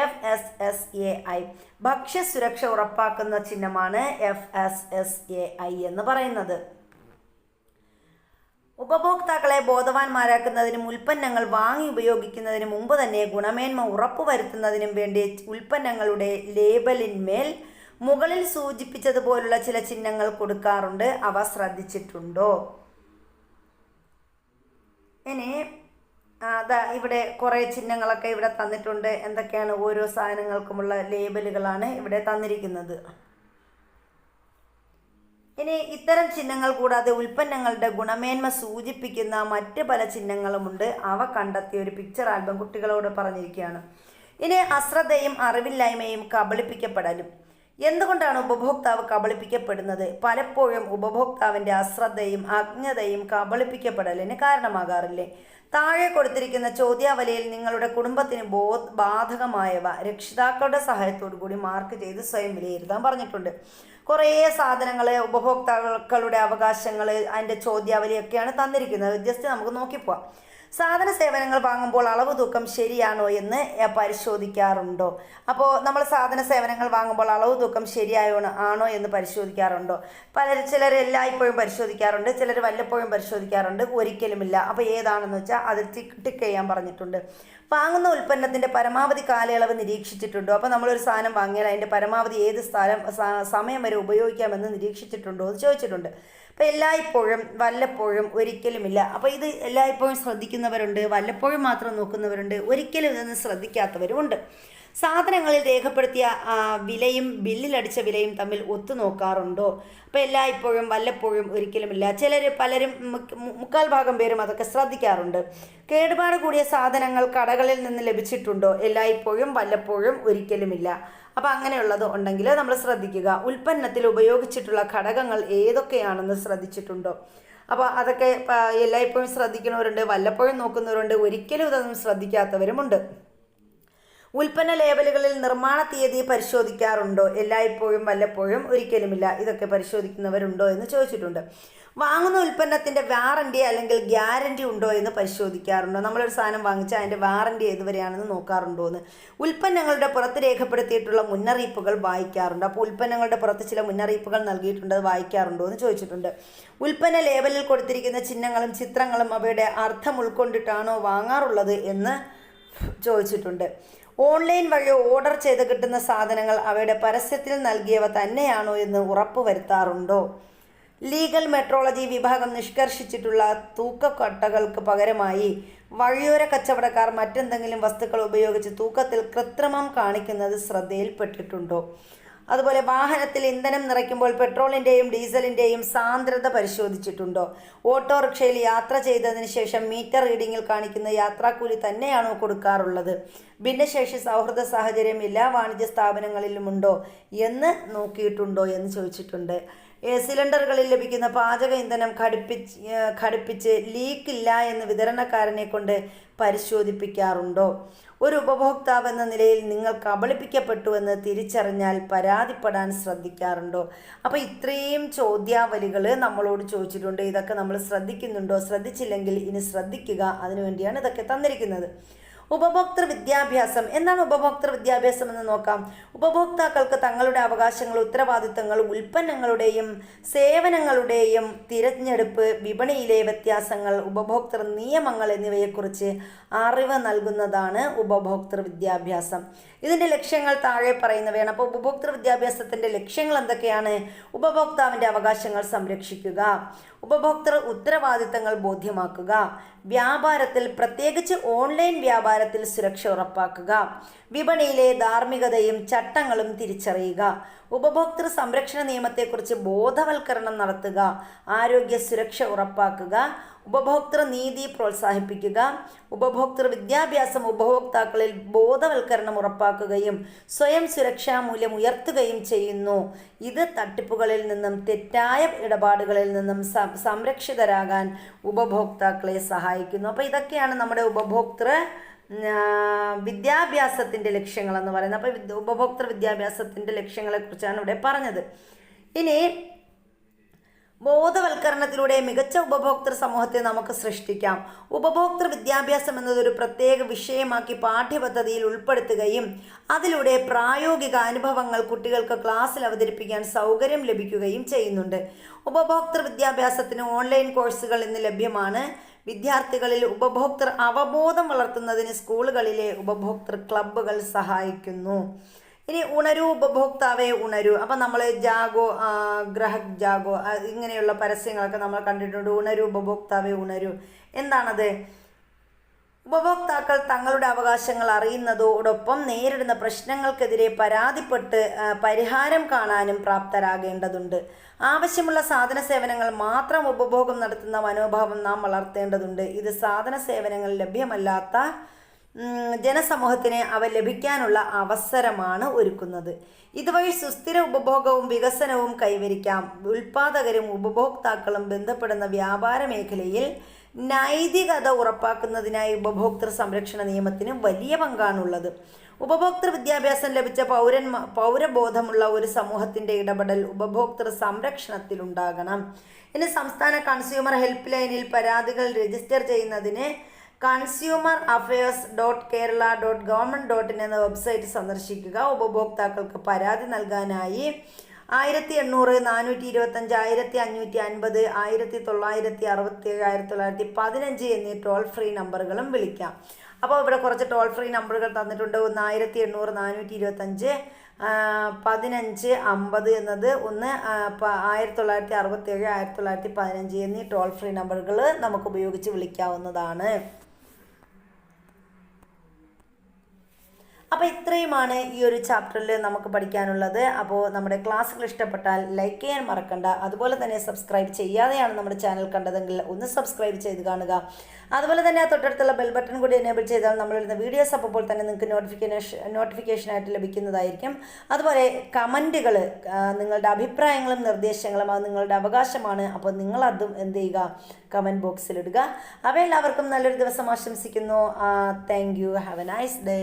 FSSAI ഭക്ഷ്യസുരക്ഷ ഉറപ്പാക്കുന്ന ചിഹ്നമാണ് FSSAI എന്ന് പറയുന്നത്. ഉപഭോക്താക്കളെ ബോധവാന്മാരാക്കുന്നതിനും ഉൽപ്പന്നങ്ങൾ വാങ്ങി ഉപയോഗിക്കുന്നതിന് മുമ്പ് തന്നെ ഗുണമേന്മ ഉറപ്പുവരുത്തുന്നതിനും വേണ്ടി ഉൽപ്പന്നങ്ങളുടെ ലേബലിന്മേൽ മുകളിൽ സൂചിപ്പിച്ചതുപോലുള്ള ചില ചിഹ്നങ്ങൾ കൊടുക്കാറുണ്ട്. അവ ശ്രദ്ധിച്ചിട്ടുണ്ടോ? ഇനി ഇവിടെ കുറേ ചിഹ്നങ്ങളൊക്കെ ഇവിടെ തന്നിട്ടുണ്ട്. എന്തൊക്കെയാണ്? ഓരോ സാധനങ്ങൾക്കുമുള്ള ലേബലുകളാണ് ഇവിടെ തന്നിരിക്കുന്നത്. ഇനി ഇത്തരം ചിഹ്നങ്ങൾ കൂടാതെ ഉൽപ്പന്നങ്ങളുടെ ഗുണമേന്മ സൂചിപ്പിക്കുന്ന മറ്റ് പല ചിഹ്നങ്ങളുമുണ്ട്. അവ കണ്ടെത്തിയ ഒരു പിക്ചർ ആൽബം കുട്ടികളോട് പറഞ്ഞിരിക്കുകയാണ്. ഇനി അശ്രദ്ധയും അറിവില്ലായ്മയും കബളിപ്പിക്കപ്പെടലും. എന്തുകൊണ്ടാണ് ഉപഭോക്താവ് കബളിപ്പിക്കപ്പെടുന്നത്? പലപ്പോഴും ഉപഭോക്താവിൻ്റെ അശ്രദ്ധയും അജ്ഞതയും കബളിപ്പിക്കപ്പെടലിന് കാരണമാകാറില്ലേ? താഴെ കൊടുത്തിരിക്കുന്ന ചോദ്യാവലിയിൽ നിങ്ങളുടെ കുടുംബത്തിന് ബാധകമായവ രക്ഷിതാക്കളുടെ സഹായത്തോടു കൂടി മാർക്ക് ചെയ്ത് സ്വയം വിലയിരുത്താൻ പറഞ്ഞിട്ടുണ്ട്. കുറേ സാധനങ്ങൾ, ഉപഭോക്താക്കളുടെ അവകാശങ്ങൾ, അതിൻ്റെ ചോദ്യാവലിയൊക്കെയാണ് തന്നിരിക്കുന്നത്. ജസ്റ്റ് നമുക്ക് നോക്കിപ്പോവാം. സാധന സേവനങ്ങൾ വാങ്ങുമ്പോൾ അളവ് തൂക്കം ശരിയാണോ എന്ന് പരിശോധിക്കാറുണ്ടോ? അപ്പോൾ നമ്മൾ സാധന സേവനങ്ങൾ വാങ്ങുമ്പോൾ അളവ് തൂക്കം ആണോ എന്ന് പരിശോധിക്കാറുണ്ടോ? ചിലർ എല്ലായ്പ്പോഴും പരിശോധിക്കാറുണ്ട്, ചിലർ വല്ലപ്പോഴും പരിശോധിക്കാറുണ്ട്, ഒരിക്കലുമില്ല. അപ്പോൾ ഏതാണെന്ന് വെച്ചാൽ അത് ടിക്ക് ചെയ്യാൻ പറഞ്ഞിട്ടുണ്ട്. വാങ്ങുന്ന ഉൽപ്പന്നത്തിൻ്റെ പരമാവധി കാലയളവ് നിരീക്ഷിച്ചിട്ടുണ്ടോ? അപ്പോൾ നമ്മളൊരു സാധനം വാങ്ങിയാൽ അതിൻ്റെ പരമാവധി ഏത് സമയം വരെ ഉപയോഗിക്കാമെന്ന് നിരീക്ഷിച്ചിട്ടുണ്ടോ എന്ന് ചോദിച്ചിട്ടുണ്ട്. അപ്പോൾ എല്ലായ്പ്പോഴും വല്ലപ്പോഴും ഒരിക്കലുമില്ല. അപ്പോൾ ഇത് എല്ലായ്പ്പോഴും ശ്രദ്ധിക്കുന്നവരുണ്ട്, വല്ലപ്പോഴും മാത്രം നോക്കുന്നവരുണ്ട്, ഒരിക്കലും ഇതൊന്നും ശ്രദ്ധിക്കാത്തവരുമുണ്ട്. സാധനങ്ങളിൽ രേഖപ്പെടുത്തിയ വിലയും ബില്ലിലടിച്ച വിലയും തമ്മിൽ ഒത്തു നോക്കാറുണ്ടോ? അപ്പോൾ എല്ലായ്പ്പോഴും വല്ലപ്പോഴും ഒരിക്കലുമില്ല. പലരും മുക്കാൽ ഭാഗം പേരും അതൊക്കെ ശ്രദ്ധിക്കാറുണ്ട്. കേടുപാട് കൂടിയ സാധനങ്ങൾ കടകളിൽ നിന്ന് ലഭിച്ചിട്ടുണ്ടോ? എല്ലായ്പ്പോഴും വല്ലപ്പോഴും ഒരിക്കലുമില്ല. അപ്പോൾ അങ്ങനെയുള്ളത് ഉണ്ടെങ്കിൽ നമ്മൾ ശ്രദ്ധിക്കുക. ഉൽപ്പന്നത്തിൽ ഉപയോഗിച്ചിട്ടുള്ള ഘടകങ്ങൾ ഏതൊക്കെയാണെന്ന് ശ്രദ്ധിച്ചിട്ടുണ്ടോ? അപ്പോൾ അതൊക്കെ എല്ലായ്പ്പോഴും ശ്രദ്ധിക്കുന്നവരുണ്ട്, വല്ലപ്പോഴും നോക്കുന്നവരുണ്ട്, ഒരിക്കലും ഇതൊന്നും ശ്രദ്ധിക്കാത്തവരുമുണ്ട്. ഉൽപ്പന്ന ലേബലുകളിൽ നിർമ്മാണ തീയതി പരിശോധിക്കാറുണ്ടോ? എല്ലായ്പ്പോഴും വല്ലപ്പോഴും ഒരിക്കലുമില്ല. ഇതൊക്കെ പരിശോധിക്കുന്നവരുണ്ടോ എന്ന് ചോദിച്ചിട്ടുണ്ട്. വാങ്ങുന്ന ഉൽപ്പന്നത്തിൻ്റെ വാറണ്ടി അല്ലെങ്കിൽ ഗ്യാരണ്ടി ഉണ്ടോ എന്ന് പരിശോധിക്കാറുണ്ടോ? നമ്മളൊരു സാധനം വാങ്ങിച്ചാൽ അതിൻ്റെ വാറണ്ടി ഏതുവരെയാണെന്ന് നോക്കാറുണ്ടോ എന്ന്. ഉൽപ്പന്നങ്ങളുടെ പുറത്ത് രേഖപ്പെടുത്തിയിട്ടുള്ള മുന്നറിയിപ്പുകൾ വായിക്കാറുണ്ട്. അപ്പോൾ ഉൽപ്പന്നങ്ങളുടെ പുറത്ത് ചില മുന്നറിയിപ്പുകൾ നൽകിയിട്ടുണ്ട്, അത് വായിക്കാറുണ്ടോ എന്ന് ചോദിച്ചിട്ടുണ്ട്. ഉൽപ്പന്ന ലേബലിൽ കൊടുത്തിരിക്കുന്ന ചിഹ്നങ്ങളും ചിത്രങ്ങളും അവയുടെ അർത്ഥം ഉൾക്കൊണ്ടിട്ടാണോ വാങ്ങാറുള്ളത് എന്ന് ചോദിച്ചിട്ടുണ്ട്. ഓൺലൈൻ വഴി ഓർഡർ ചെയ്ത് കിട്ടുന്ന സാധനങ്ങൾ അവയുടെ പരസ്യത്തിൽ നൽകിയവ തന്നെയാണോ എന്ന് ഉറപ്പ് വരുത്താറുണ്ടോ? ലീഗൽ മെട്രോളജി വിഭാഗം നിഷ്കർഷിച്ചിട്ടുള്ള തൂക്കക്കട്ടകൾക്ക് പകരമായി വഴിയോര കച്ചവടക്കാർ മറ്റെന്തെങ്കിലും വസ്തുക്കൾ ഉപയോഗിച്ച് തൂക്കത്തിൽ കൃത്രിമം കാണിക്കുന്നത് ശ്രദ്ധയിൽപ്പെട്ടിട്ടുണ്ടോ? അതുപോലെ വാഹനത്തിൽ ഇന്ധനം നിറയ്ക്കുമ്പോൾ പെട്രോളിൻ്റെയും ഡീസലിൻ്റെയും സാന്ദ്രത പരിശോധിച്ചിട്ടുണ്ടോ? ഓട്ടോറിക്ഷയിൽ യാത്ര ചെയ്തതിന് ശേഷം മീറ്റർ റീഡിങ്ങിൽ കാണിക്കുന്ന യാത്രാക്കൂലി തന്നെയാണോ കൊടുക്കാറുള്ളത്? ഭിന്നശേഷി സൗഹൃദ സാഹചര്യം എല്ലാ വാണിജ്യ സ്ഥാപനങ്ങളിലുമുണ്ടോ എന്ന് നോക്കിയിട്ടുണ്ടോ എന്ന് ചോദിച്ചിട്ടുണ്ട്. സിലിണ്ടറുകളിൽ ലഭിക്കുന്ന പാചക ഇന്ധനം ഘടിപ്പിച്ച് ലീക്കില്ല എന്ന് വിതരണക്കാരനെ കൊണ്ട് പരിശോധിപ്പിക്കാറുണ്ടോ? ഒരു ഉപഭോക്താവ് എന്ന നിലയിൽ നിങ്ങൾ കബളിപ്പിക്കപ്പെട്ടുവെന്ന് തിരിച്ചറിഞ്ഞാൽ പരാതിപ്പെടാൻ ശ്രദ്ധിക്കാറുണ്ടോ? അപ്പോൾ ഇത്രയും ചോദ്യാവലികൾ നമ്മളോട് ചോദിച്ചിട്ടുണ്ട്. ഇതൊക്കെ നമ്മൾ ശ്രദ്ധിക്കുന്നുണ്ടോ? ശ്രദ്ധിച്ചില്ലെങ്കിൽ ഇനി ശ്രദ്ധിക്കുക. അതിനുവേണ്ടിയാണ് ഇതൊക്കെ തന്നിരിക്കുന്നത്. ഉപഭോക്തൃ വിദ്യാഭ്യാസം. എന്താണ് ഉപഭോക്തൃ വിദ്യാഭ്യാസം എന്ന് നോക്കാം. ഉപഭോക്താക്കൾക്ക് തങ്ങളുടെ അവകാശങ്ങൾ, ഉത്തരവാദിത്തങ്ങൾ, ഉൽപ്പന്നങ്ങളുടെയും സേവനങ്ങളുടെയും തിരഞ്ഞെടുപ്പ്, വിപണിയിലെ വ്യത്യാസങ്ങൾ, ഉപഭോക്തൃ നിയമങ്ങൾ എന്നിവയെക്കുറിച്ച് അറിവ് നൽകുന്നതാണ് ഉപഭോക്തൃ വിദ്യാഭ്യാസം. ഇതിൻ്റെ ലക്ഷ്യങ്ങൾ താഴെ പറയുന്നവയാണ്. അപ്പോൾ ഉപഭോക്തൃ വിദ്യാഭ്യാസത്തിൻ്റെ ലക്ഷ്യങ്ങൾ എന്തൊക്കെയാണ്? ഉപഭോക്താവിൻ്റെ അവകാശങ്ങൾ സംരക്ഷിക്കുക, ഉപഭോക്തൃ ഉത്തരവാദിത്തങ്ങൾ ബോധ്യമാക്കുക, വ്യാപാരത്തിൽ പ്രത്യേകിച്ച് ഓൺലൈൻ വ്യാപാരത്തിൽ സുരക്ഷ ഉറപ്പാക്കുക, വിപണിയിലെ ധാർമ്മികതയും ചട്ടങ്ങളും തിരിച്ചറിയുക, ഉപഭോക്തൃ സംരക്ഷണ നിയമത്തെക്കുറിച്ച് ബോധവൽക്കരണം നടത്തുക, ആരോഗ്യ സുരക്ഷ ഉറപ്പാക്കുക, ഉപഭോക്തൃ നീതി പ്രോത്സാഹിപ്പിക്കുക, ഉപഭോക്തൃ വിദ്യാഭ്യാസം ഉപഭോക്താക്കളിൽ ബോധവൽക്കരണം ഉറപ്പാക്കുകയും സ്വയം സുരക്ഷാ മൂല്യം ഉയർത്തുകയും ചെയ്യുന്നു. ഇത് തട്ടിപ്പുകളിൽ നിന്നും തെറ്റായ ഇടപാടുകളിൽ നിന്നും സംരക്ഷിതരാകാൻ ഉപഭോക്താക്കളെ സഹായിക്കുന്നു. അപ്പോൾ ഇതൊക്കെയാണ് നമ്മുടെ ഉപഭോക്തൃ വിദ്യാഭ്യാസത്തിൻ്റെ ലക്ഷ്യങ്ങളെന്ന് പറയുന്നത്. അപ്പോൾ ഉപഭോക്തൃ വിദ്യാഭ്യാസത്തിൻ്റെ ലക്ഷ്യങ്ങളെക്കുറിച്ചാണ് ഇവിടെ പറഞ്ഞത്. ഇനി ബോധവൽക്കരണത്തിലൂടെ മികച്ച ഉപഭോക്തൃ സമൂഹത്തെ നമുക്ക് സൃഷ്ടിക്കാം. ഉപഭോക്തൃ വിദ്യാഭ്യാസം എന്നതൊരു പ്രത്യേക വിഷയമാക്കി പാഠ്യപദ്ധതിയിൽ ഉൾപ്പെടുത്തുകയും അതിലൂടെ പ്രായോഗിക അനുഭവങ്ങൾ കുട്ടികൾക്ക് ക്ലാസ്സിൽ അവതരിപ്പിക്കാൻ സൗകര്യം ലഭിക്കുകയും ചെയ്യുന്നുണ്ട്. ഉപഭോക്തൃ വിദ്യാഭ്യാസത്തിന് ഓൺലൈൻ കോഴ്സുകൾ ഇന്ന് ലഭ്യമാണ്. വിദ്യാർത്ഥികളിൽ ഉപഭോക്തൃ അവബോധം വളർത്തുന്നതിന് സ്കൂളുകളിലെ ഉപഭോക്തൃ ക്ലബ്ബുകൾ സഹായിക്കുന്നു. ഇനി ഉണരൂ ഉപഭോക്താവെ ഉണരൂ. അപ്പം നമ്മൾ ജാഗോ, ഗ്രഹക് ജാഗോ, ഇങ്ങനെയുള്ള പരസ്യങ്ങളൊക്കെ നമ്മൾ കണ്ടിട്ടുണ്ട്. ഉണരൂ ഉപഭോക്താവെ ഉണരൂ. എന്താണത്? ഉപഭോക്താക്കൾ തങ്ങളുടെ അവകാശങ്ങൾ അറിയുന്നതോടൊപ്പം നേരിടുന്ന പ്രശ്നങ്ങൾക്കെതിരെ പരാതിപ്പെട്ട് പരിഹാരം കാണാനും പ്രാപ്തരാകേണ്ടതുണ്ട്. ആവശ്യമുള്ള സാധന സേവനങ്ങൾ മാത്രം ഉപഭോഗം നടത്തുന്ന മനോഭാവം നാം വളർത്തേണ്ടതുണ്ട്. ഇത് സാധന സേവനങ്ങൾ ലഭ്യമല്ലാത്ത ജനസമൂഹത്തിന് അവ ലഭിക്കാനുള്ള അവസരമാണ് ഒരുക്കുന്നത്. ഇതുവഴി സുസ്ഥിര ഉപഭോഗവും വികസനവും കൈവരിക്കാം. ഉൽപ്പാദകരും ഉപഭോക്താക്കളും ബന്ധപ്പെടുന്ന വ്യാപാര മേഖലയിൽ നൈതികത ഉറപ്പാക്കുന്നതിനായി ഉപഭോക്തൃ സംരക്ഷണ നിയമത്തിന് വലിയ പങ്കാണുള്ളത്. ഉപഭോക്തൃ വിദ്യാഭ്യാസം ലഭിച്ച പൗരബോധമുള്ള ഒരു സമൂഹത്തിൻ്റെ ഇടപെടൽ ഉപഭോക്തൃ സംരക്ഷണത്തിലുണ്ടാകണം. ഇനി സംസ്ഥാന കൺസ്യൂമർ ഹെൽപ്പ് ലൈനിൽ പരാതികൾ രജിസ്റ്റർ ചെയ്യുന്നതിന് consumerAffairs.kerala.government.in എന്ന വെബ്സൈറ്റ് സന്ദർശിക്കുക. ഉപഭോക്താക്കൾക്ക് പരാതി നൽകാനായി 1800, 425, 1550, 1967, 1915 എന്നീ ടോൾ ഫ്രീ നമ്പറുകളും വിളിക്കാം. അപ്പോൾ ഇവിടെ കുറച്ച് ടോൾ ഫ്രീ നമ്പറുകൾ തന്നിട്ടുണ്ട്. 1800, 425, 1550 എന്നത് ഒന്ന്, 1967, 1915 എന്നീ ടോൾ ഫ്രീ നമ്പറുകൾ നമുക്ക് ഉപയോഗിച്ച് വിളിക്കാവുന്നതാണ്. അപ്പോൾ ഇത്രയുമാണ് ഈ ഒരു ചാപ്റ്ററിൽ നമുക്ക് പഠിക്കാനുള്ളത്. അപ്പോൾ നമ്മുടെ ക്ലാസ്സുകൾ ഇഷ്ടപ്പെട്ടാൽ ലൈക്ക് ചെയ്യാൻ മറക്കണ്ട. അതുപോലെ തന്നെ സബ്സ്ക്രൈബ് ചെയ്യാതെയാണ് നമ്മുടെ ചാനൽ കണ്ടതെങ്കിൽ ഒന്ന് സബ്സ്ക്രൈബ് ചെയ്ത് കാണുക. അതുപോലെ തന്നെ തൊട്ടടുത്തുള്ള ബെൽ ബട്ടൺ കൂടി എനേബിൾ ചെയ്താൽ നമ്മളിടുന്ന വീഡിയോസ് അപ്പോൾ തന്നെ നിങ്ങൾക്ക് നോട്ടിഫിക്കേഷനായിട്ട് ലഭിക്കുന്നതായിരിക്കും. അതുപോലെ കമൻറ്റുകൾ, നിങ്ങളുടെ അഭിപ്രായങ്ങളും നിർദ്ദേശങ്ങളും അത് നിങ്ങളുടെ അവകാശമാണ്. അപ്പോൾ നിങ്ങളതും എന്ത് ചെയ്യുക, കമൻറ്റ് ബോക്സിലിടുക. അപ്പോൾ എല്ലാവർക്കും നല്ലൊരു ദിവസം ആശംസിക്കുന്നു. Thank you. Have A nice day.